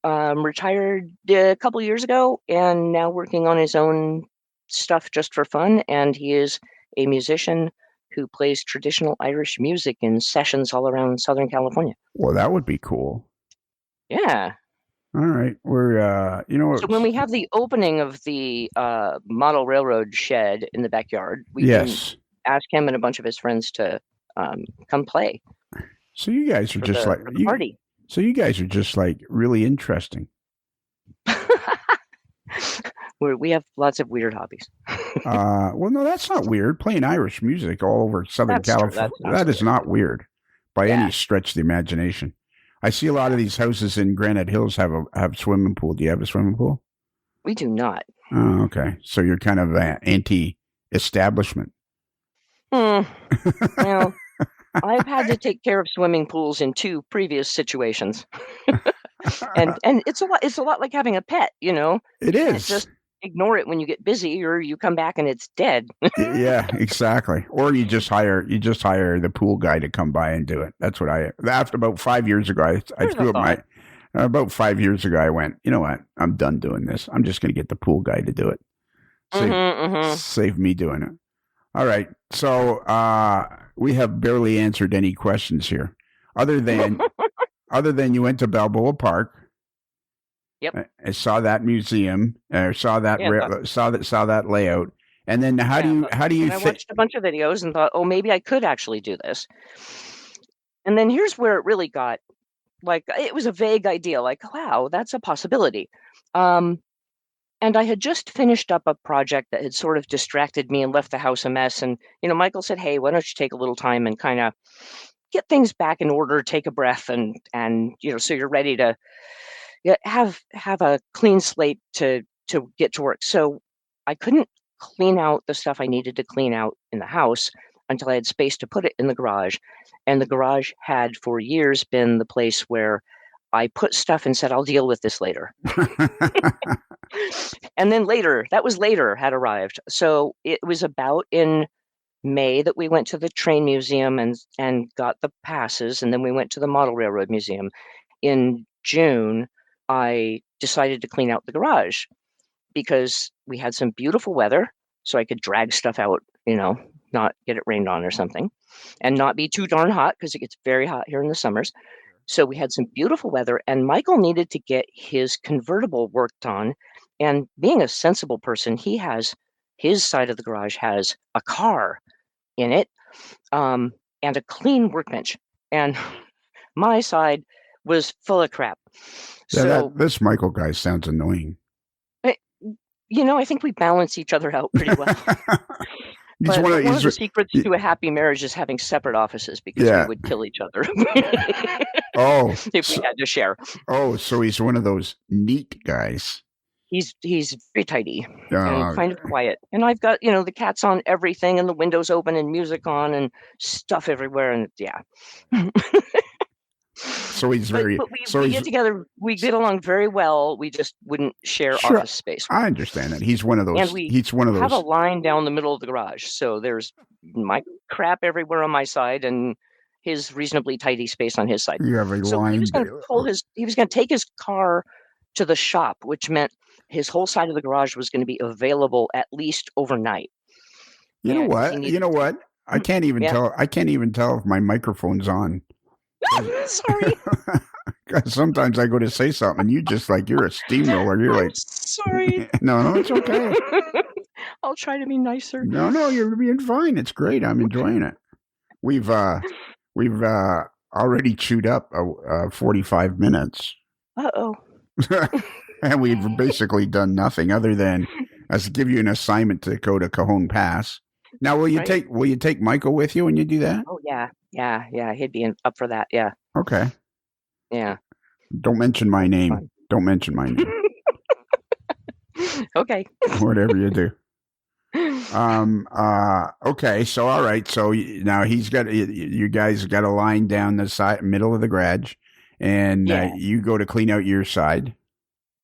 Speaker 3: Retired a couple years ago, and now working on his own stuff just for fun. And he is a musician who plays traditional Irish music in sessions all around Southern California.
Speaker 2: Well, that would be cool.
Speaker 3: Yeah.
Speaker 2: All right. We're,
Speaker 3: So when we have the opening of the model railroad shed in the backyard, we can ask him and a bunch of his friends to come play.
Speaker 2: So you guys are just like
Speaker 3: the party.
Speaker 2: So you guys are just like really interesting.
Speaker 3: We have lots of weird hobbies.
Speaker 2: Well, no, that's not weird. Playing Irish music all over Southern California, that is not weird by any stretch of the imagination. I see a lot of these houses in Granite Hills have swimming pool. Do you have a swimming pool?
Speaker 3: We do not.
Speaker 2: Oh, okay. So you're kind of anti-establishment.
Speaker 3: Well, I've had to take care of swimming pools in 2 previous situations, and it's a lot like having a pet.
Speaker 2: It is.
Speaker 3: Just ignore it when you get busy, or you come back and it's dead.
Speaker 2: Yeah, exactly. Or you just hire the pool guy to come by and do it. That's what after about 5 years ago, I threw up about 5 years ago, I went, you know what? I'm done doing this. I'm just going to get the pool guy to do it. Save me doing it. All right. So we have barely answered any questions here, other than you went to Balboa Park.
Speaker 3: Yep.
Speaker 2: I saw that museum. Saw that saw that layout. And then how do you?
Speaker 3: I watched a bunch of videos and thought, oh, maybe I could actually do this. And then here's where it really got like it was a vague idea. Like, wow, that's a possibility. And I had just finished up a project that had sort of distracted me and left the house a mess. And, Michael said, "Hey, why don't you take a little time and kind of get things back in order, take a breath, and so you're ready to have a clean slate to get to work." So I couldn't clean out the stuff I needed to clean out in the house until I had space to put it in the garage. And the garage had for years been the place where I put stuff and said, "I'll deal with this later." And then that was later, had arrived. So it was about in May that we went to the train museum and got the passes, and then we went to the model railroad museum. In June, I decided to clean out the garage because we had some beautiful weather, so I could drag stuff out, not get it rained on or something, and not be too darn hot because it gets very hot here in the summers. So we had some beautiful weather, and Michael needed to get his convertible worked on. And being a sensible person, his side of the garage has a car in it, and a clean workbench. And my side was full of crap.
Speaker 2: Yeah,
Speaker 3: So,
Speaker 2: this Michael guy sounds annoying.
Speaker 3: I think we balance each other out pretty well. But one of the secrets to a happy marriage is having separate offices, because we would kill each other if we had to share.
Speaker 2: Oh, so he's one of those neat guys.
Speaker 3: He's very tidy and kind of quiet. And I've got, the cat's on everything and the windows open and music on and stuff everywhere. And yeah.
Speaker 2: So he's very.
Speaker 3: But we get together. We get along very well. We just wouldn't share office space.
Speaker 2: I understand that. He's one of those.
Speaker 3: And we have a line down the middle of the garage, so there's my crap everywhere on my side and his reasonably tidy space on his side.
Speaker 2: You have a line.
Speaker 3: So he was going to take his car to the shop, which meant his whole side of the garage was going to be available at least overnight.
Speaker 2: You know what? I can't even tell. I can't even tell if my microphone's on.
Speaker 3: Sorry.
Speaker 2: Sometimes I go to say something and you just you're a steamroller. You're like,
Speaker 3: sorry.
Speaker 2: No, it's okay.
Speaker 3: I'll try to be nicer.
Speaker 2: No, you're being fine. It's great. I'm enjoying it. We've already chewed up 45 minutes.
Speaker 3: Uh-oh.
Speaker 2: And we've basically done nothing other than us give you an assignment to go to Cajon Pass. Now, will you take Michael with you when you do that?
Speaker 3: Oh yeah. He'd be up for that. Yeah.
Speaker 2: Okay.
Speaker 3: Yeah.
Speaker 2: Don't mention my name. Don't mention my name.
Speaker 3: Okay.
Speaker 2: Whatever you do. Okay. So all right. So now you guys got a line down the middle of the garage, and you go to clean out your side.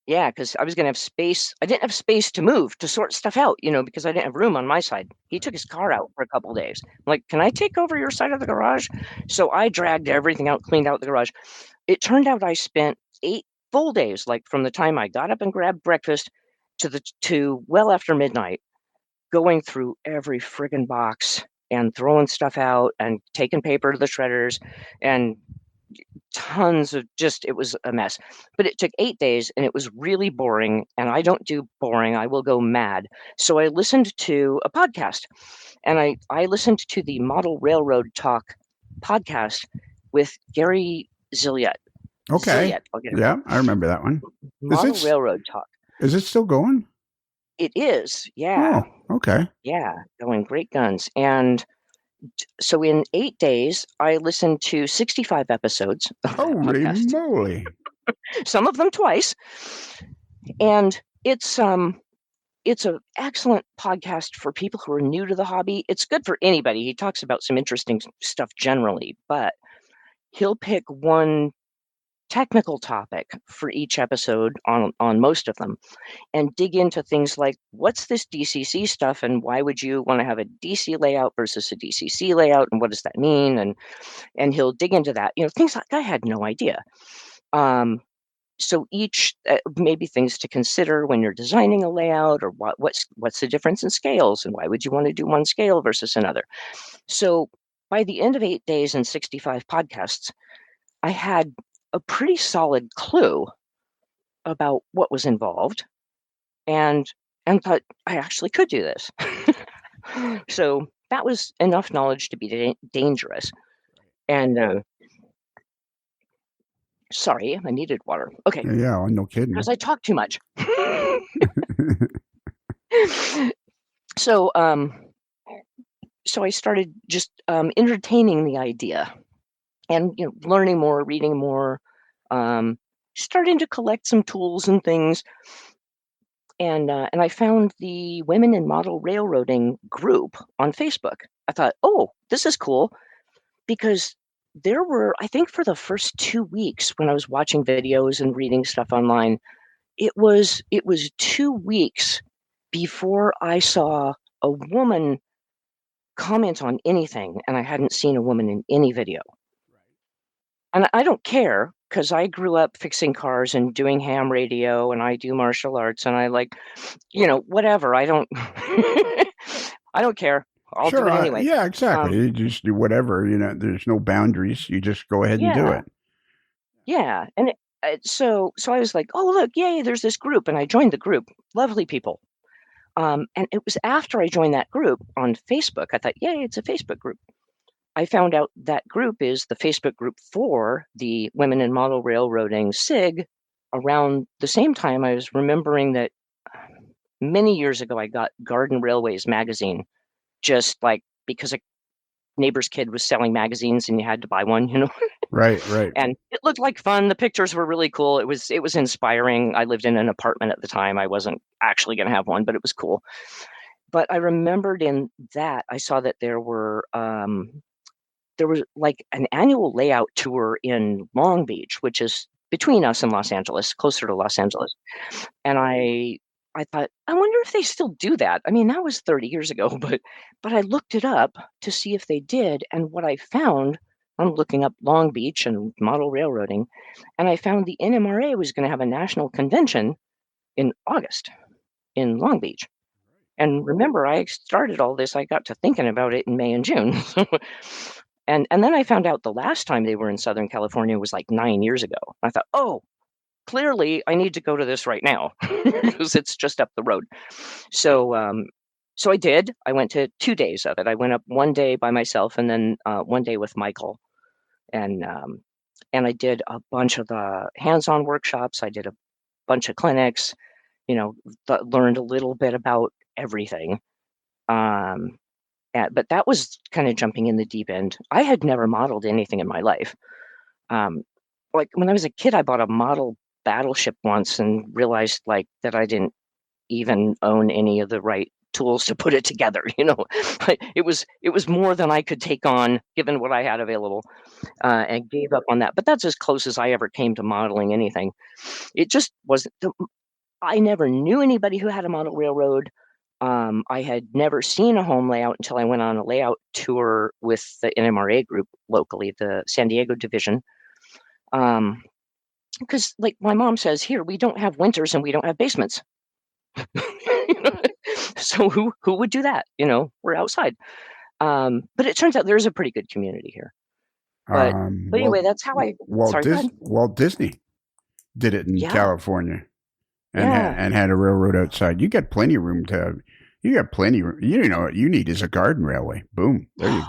Speaker 3: Yeah, because I was going to have space. I didn't have space to move, to sort stuff out, because I didn't have room on my side. He took his car out for a couple of days. I'm like, "Can I take over your side of the garage?" So I dragged everything out, cleaned out the garage. It turned out I spent 8 full days, from the time I got up and grabbed breakfast to well after midnight, going through every friggin' box and throwing stuff out and taking paper to the shredders and tons of it was a mess. But it took 8 days and it was really boring, and I don't do boring. I will go mad. So I listened to a podcast, and I listened to the Model Railroad Talk podcast with Gary Zilliott.
Speaker 2: Okay.
Speaker 3: Zilliott,
Speaker 2: I remember that one.
Speaker 3: Model Railroad Talk.
Speaker 2: Is it still going?
Speaker 3: It is. Yeah.
Speaker 2: Oh, okay.
Speaker 3: Yeah. Going great guns. And so in 8 days, I listened to 65 episodes.
Speaker 2: Holy moly.
Speaker 3: Some of them twice. And it's an excellent podcast for people who are new to the hobby. It's good for anybody. He talks about some interesting stuff generally, but he'll pick one technical topic for each episode on most of them, and dig into things like, what's this DCC stuff and why would you want to have a DC layout versus a DCC layout, and what does that mean? And he'll dig into that, things like I had no idea. So each maybe things to consider when you're designing a layout, or what's the difference in scales, and why would you want to do one scale versus another. So by the end of 8 days and 65 podcasts, I had a pretty solid clue about what was involved, and thought I actually could do this. So that was enough knowledge to be dangerous. And sorry, I needed water. Okay.
Speaker 2: Yeah, no kidding.
Speaker 3: Because I talk too much. So, so I started just entertaining the idea, and learning more, reading more, um, starting to collect some tools and things. And I found the Women in Model Railroading group on Facebook. I thought, oh, this is cool, because there were, I think, for the first 2 weeks when I was watching videos and reading stuff online, it was 2 weeks before I saw a woman comment on anything, and I hadn't seen a woman in any video. And I don't care, because I grew up fixing cars and doing ham radio, and I do martial arts, and I like, whatever. I don't, I don't care. I'll do
Speaker 2: Sure.
Speaker 3: it anyway.
Speaker 2: Yeah, exactly.
Speaker 3: Um,
Speaker 2: You just do whatever. There's no boundaries. You just go ahead and do
Speaker 3: yeah,
Speaker 2: it.
Speaker 3: yeah. So I was like, oh, look, yay, there's this group. And I joined the group. Lovely people. And it was after I joined that group on Facebook, I thought, yay, it's a Facebook group. I found out that group is the Facebook group for the Women in Model Railroading SIG. Around the same time, I was remembering that many years ago, I got Garden Railways magazine, just like because a neighbor's kid was selling magazines and you had to buy one.
Speaker 2: Right, right.
Speaker 3: And it looked like fun. The pictures were really cool. It was inspiring. I lived in an apartment at the time. I wasn't actually going to have one, but it was cool. But I remembered in that I saw that there was like an annual layout tour in Long Beach, which is between us and Los Angeles, closer to Los Angeles. And I thought, I wonder if they still do that. I mean, that was 30 years ago, but I looked it up to see if they did, and what I found, I'm looking up Long Beach and model railroading, and I found the NMRA was going to have a national convention in August in Long Beach. And remember, I started all this, I got to thinking about it in May and June. And then I found out the last time they were in Southern California was like 9 years ago. I thought, oh, clearly I need to go to this right now because it's just up the road. So I did. I went to 2 days of it. I went up one day by myself, and then one day with Michael, and I did a bunch of the hands-on workshops. I did a bunch of clinics. Learned a little bit about everything. Um, but that was kind of jumping in the deep end. I had never modeled anything in my life. Um, like when I was a kid, I bought a model battleship once and realized like that I didn't even own any of the right tools to put it together. It was more than I could take on given what I had available, and gave up on that. But that's as close as I ever came to modeling anything. It just wasn't. I never knew anybody who had a model railroad. I had never seen a home layout until I went on a layout tour with the NMRA group locally, the San Diego division. Because, like my mom says, here we don't have winters and we don't have basements. So who would do that? We're outside. But it turns out there's a pretty good community here. But but anyway, that's how I. Sorry, go ahead.
Speaker 2: Walt Disney did it in
Speaker 3: Yeah,
Speaker 2: California and
Speaker 3: yeah.
Speaker 2: and had a railroad outside. You got plenty of room to. You got plenty. You know what you need is a garden railway. Boom. There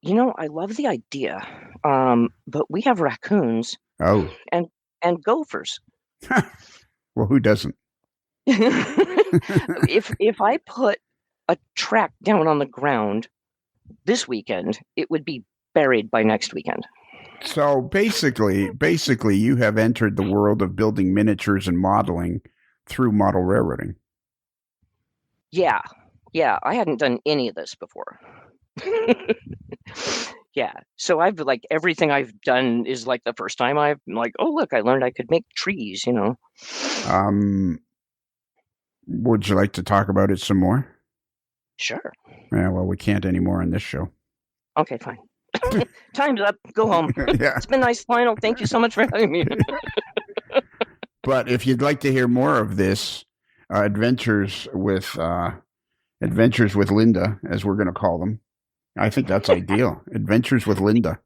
Speaker 2: you go.
Speaker 3: I love the idea. But we have raccoons
Speaker 2: Oh.
Speaker 3: and gophers.
Speaker 2: Well, who doesn't?
Speaker 3: If I put a track down on the ground this weekend, it would be buried by next weekend.
Speaker 2: So basically, you have entered the world of building miniatures and modeling through model railroading.
Speaker 3: Yeah, I hadn't done any of this before. Yeah, so I've like everything I've done is like the first time I'm like, oh look, I learned I could make trees.
Speaker 2: Would you like to talk about it some more?
Speaker 3: Sure.
Speaker 2: Yeah, well, we can't anymore on this show.
Speaker 3: Okay, fine. Time's up. Go home.
Speaker 2: Yeah.
Speaker 3: It's been nice, Lionel. Thank you so much for having me.
Speaker 2: But if you'd like to hear more of this, adventures with Linda, as we're going to call them, I think that's ideal. Adventures with Linda.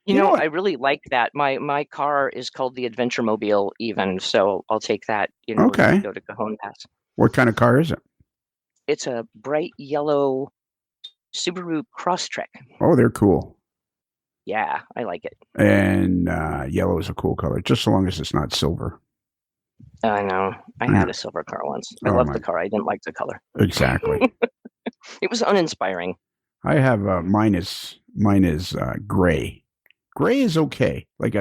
Speaker 3: I really like that. My car is called the Adventure Mobile, even, so I'll take that.
Speaker 2: Okay.
Speaker 3: Go to Cajon Pass.
Speaker 2: What kind of car is it?
Speaker 3: It's a bright yellow Subaru Crosstrek.
Speaker 2: Oh, they're cool.
Speaker 3: Yeah, I like it.
Speaker 2: And yellow is a cool color, just so long as it's not silver.
Speaker 3: I know. I had
Speaker 2: Yeah.
Speaker 3: a silver car once. I
Speaker 2: Oh
Speaker 3: loved
Speaker 2: my,
Speaker 3: the car. I didn't like the color.
Speaker 2: exactly.
Speaker 3: It was uninspiring.
Speaker 2: I have mine is gray. Gray is okay. What do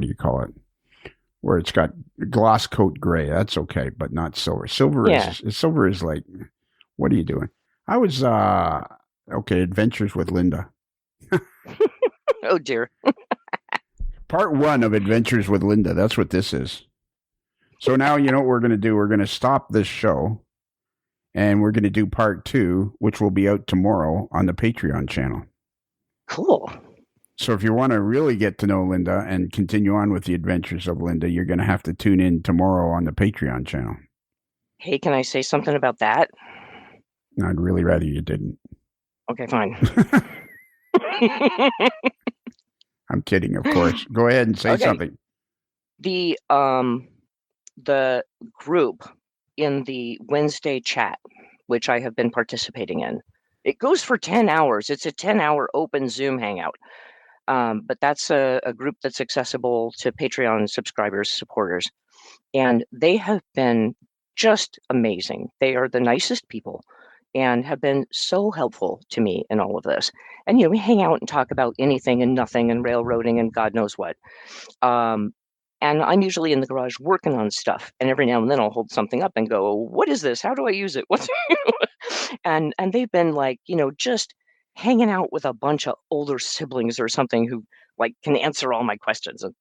Speaker 2: you call it? Where it's got gloss coat gray. That's okay, but not silver.
Speaker 3: Yeah.
Speaker 2: Silver is like, what are you doing? I was okay. Adventures with Linda.
Speaker 3: Oh dear.
Speaker 2: Part one of Adventures with Linda. That's what this is. So now you know what we're going to do. We're going to stop this show, and we're going to do part two, which will be out tomorrow on the Patreon channel.
Speaker 3: Cool.
Speaker 2: So if you want to really get to know Linda and continue on with the adventures of Linda, you're going to have to tune in tomorrow on the Patreon channel.
Speaker 3: Hey, can I say something about that?
Speaker 2: I'd really rather you didn't.
Speaker 3: Okay, fine.
Speaker 2: I'm kidding, of course. Go ahead and say something.
Speaker 3: The group in the Wednesday chat, which I have been participating in, it goes for 10 hours. It's a 10-hour open Zoom hangout. But that's a group that's accessible to Patreon subscribers, supporters, and they have been just amazing. They are the nicest people and have been so helpful to me in all of this. And, we hang out and talk about anything and nothing and railroading and God knows what. And I'm usually in the garage working on stuff. And every now and then I'll hold something up and go, what is this? How do I use it? What's and they've been like, just hanging out with a bunch of older siblings or something who like can answer all my questions. And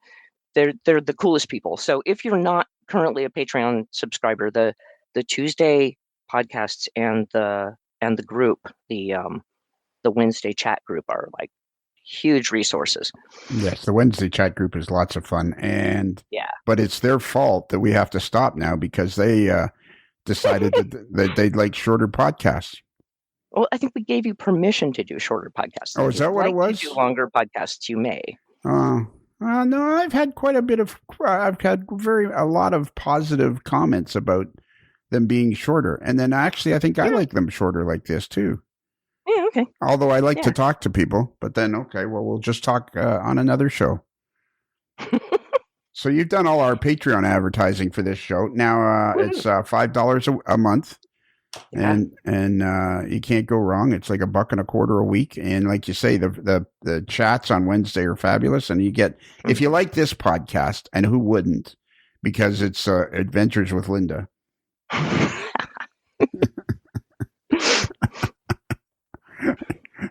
Speaker 3: they're the coolest people. So if you're not currently a Patreon subscriber, the Tuesday podcasts and the group, the Wednesday chat group are like huge resources.
Speaker 2: Yes, the Wednesday chat group is lots of fun, and
Speaker 3: yeah,
Speaker 2: but it's their fault that we have to stop now because they decided that they'd like shorter podcasts.
Speaker 3: Well, I think we gave you permission to do shorter podcasts.
Speaker 2: Oh, is that what it was?
Speaker 3: To do longer podcasts, you may.
Speaker 2: No, I've had quite a bit of. I've had a lot of positive comments about them being shorter, and then actually, I think I like them shorter like this too.
Speaker 3: Yeah, okay.
Speaker 2: Although I like to talk to people, but then okay, well, we'll just talk on another show. So you've done all our Patreon advertising for this show. Now it's $5 a month. Yeah. And you can't go wrong. It's like $1.25 a week, and like you say, the chats on Wednesday are fabulous. And you get if you like this podcast, and who wouldn't, because it's Adventures with Linda.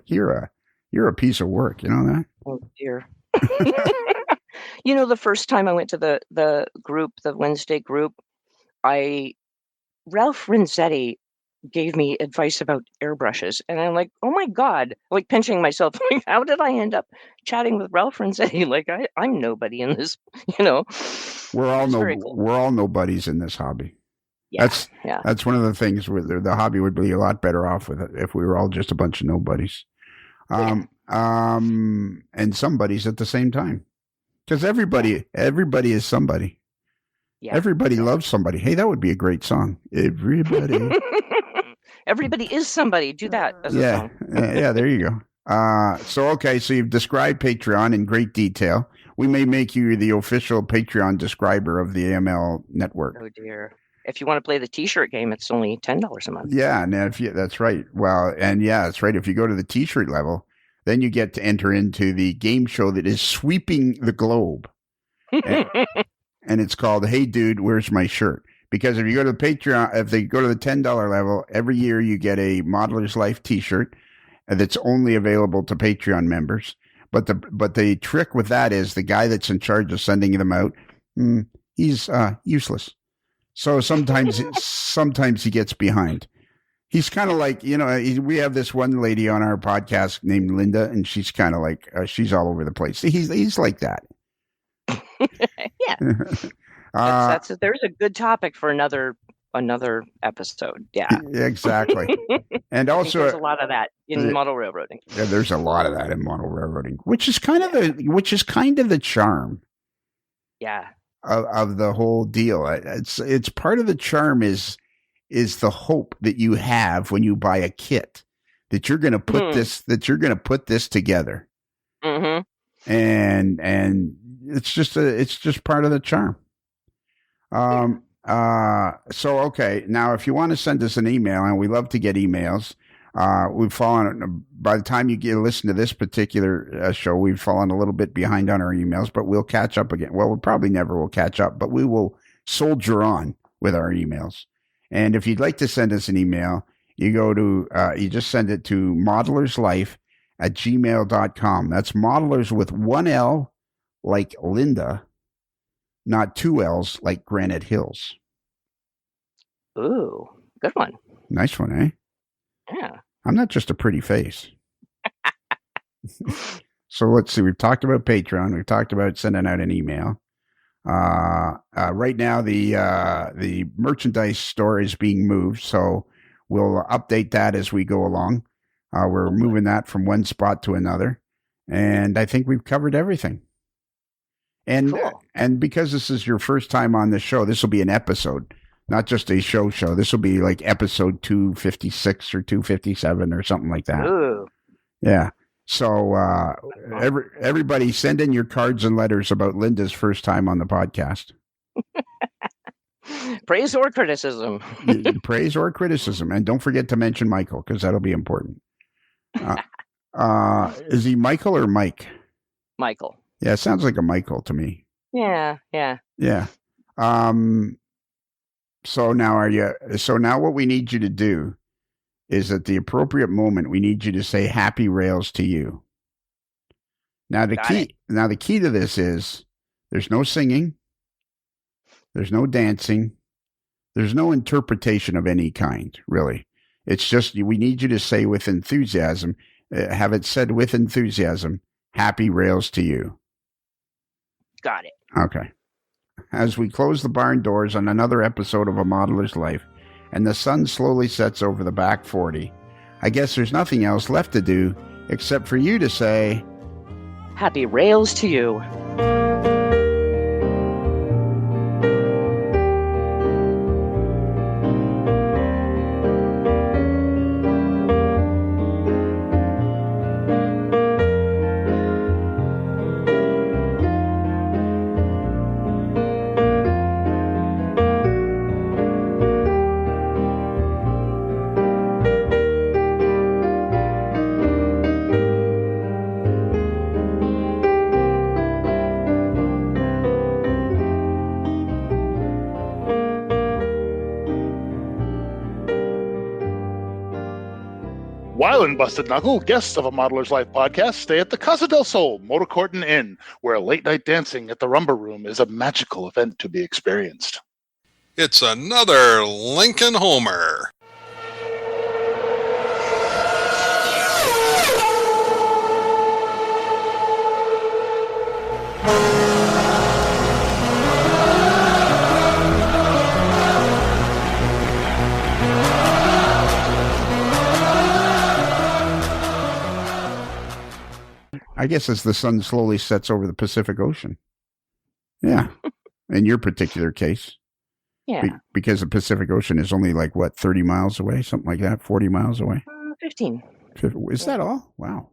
Speaker 2: You're a piece of work. You know that?
Speaker 3: Oh dear. The first time I went to the group, the Wednesday group, Ralph Renzetti gave me advice about airbrushes, and I'm like, oh my god, like pinching myself, like, how did I end up chatting with Ralph Renzetti? Like I'm nobody in this,
Speaker 2: We're all nobodies in this hobby.
Speaker 3: Yeah,
Speaker 2: that's one of the things where the hobby would be a lot better off with it if we were all just a bunch of nobodies, and somebodies at the same time, because everybody is somebody. Yeah, everybody loves somebody. Hey, that would be a great song. Everybody.
Speaker 3: Everybody is somebody. Do that as a song.
Speaker 2: Yeah, there you go. So you've described Patreon in great detail. We may make you the official Patreon describer of the AML network.
Speaker 3: Oh dear. If you want to play the T-shirt game, it's only $10 a month.
Speaker 2: Yeah, and that's right. Well, and yeah, that's right. If you go to the T-shirt level, then you get to enter into the game show that is sweeping the globe. And it's called Hey Dude, Where's My Shirt? Because if you go to the Patreon, if they go to the $10 level, every year you get a Modeler's Life t-shirt that's only available to Patreon members. But the trick with that is the guy that's in charge of sending them out, he's useless. So sometimes he gets behind. He's kind of like, we have this one lady on our podcast named Linda, and she's kind of like, she's all over the place. He's like that.
Speaker 3: Yeah. There's a good topic for another episode. Yeah.
Speaker 2: Exactly. And also
Speaker 3: there's a lot of that in model railroading.
Speaker 2: Yeah, there's a lot of that in model railroading, which is kind of the charm.
Speaker 3: Yeah.
Speaker 2: Of the whole deal. It's part of the charm is the hope that you have when you buy a kit that you're going to put this together.
Speaker 3: Mm-hmm.
Speaker 2: and it's just part of the charm. So okay, now if you want to send us an email, and we love to get emails, we've fallen by the time you listen to this particular show, we've fallen a little bit behind on our emails, but we'll catch up again. Well, we probably never will catch up, but we will soldier on with our emails. And if you'd like to send us an email, you go to you just send it to modelerslife@gmail.com. That's modelers with one L like Linda, not two L's like Granite Hills.
Speaker 3: Ooh, good one.
Speaker 2: Nice one, eh?
Speaker 3: Yeah.
Speaker 2: I'm not just a pretty face. So let's see. We've talked about Patreon. We've talked about sending out an email. Right now, the merchandise store is being moved, so we'll update that as we go along. We're moving that from one spot to another, and I think we've covered everything. And
Speaker 3: Cool.
Speaker 2: And because this is your first time on the show, this will be an episode, not just a show. This will be like episode 256 or 257 or something like that.
Speaker 3: Ooh.
Speaker 2: Yeah. So everybody send in your cards and letters about Linda's first time on the podcast.
Speaker 3: Praise or criticism.
Speaker 2: Praise or criticism. And don't forget to mention Michael, because that'll be important. Is he Michael or Mike?
Speaker 3: Michael.
Speaker 2: Yeah, it sounds like a Michael to me.
Speaker 3: Yeah.
Speaker 2: Yeah. So now what we need you to do is at the appropriate moment, we need you to say happy rails to you. Now the key to this is there's no singing, there's no dancing, there's no interpretation of any kind, really. It's just we need you to say with enthusiasm, have it said with enthusiasm, happy rails to you.
Speaker 3: Got it.
Speaker 2: Okay. As we close the barn doors on another episode of A Modeler's Life, and the sun slowly sets over the back 40, I guess there's nothing else left to do except for you to say,
Speaker 3: happy rails to you.
Speaker 1: While in Busted Knuckle, guests of A Modeler's Life podcast stay at the Casa del Sol Motor Court and Inn, where late-night dancing at the Rumba Room is a magical event to be experienced.
Speaker 4: It's another Lincoln Homer.
Speaker 2: I guess as the sun slowly sets over the Pacific Ocean. Yeah. In your particular case.
Speaker 3: Yeah.
Speaker 2: Because the Pacific Ocean is only like, 30 miles away? Something like that? 40 miles away?
Speaker 3: 15.
Speaker 2: Is that all? Wow.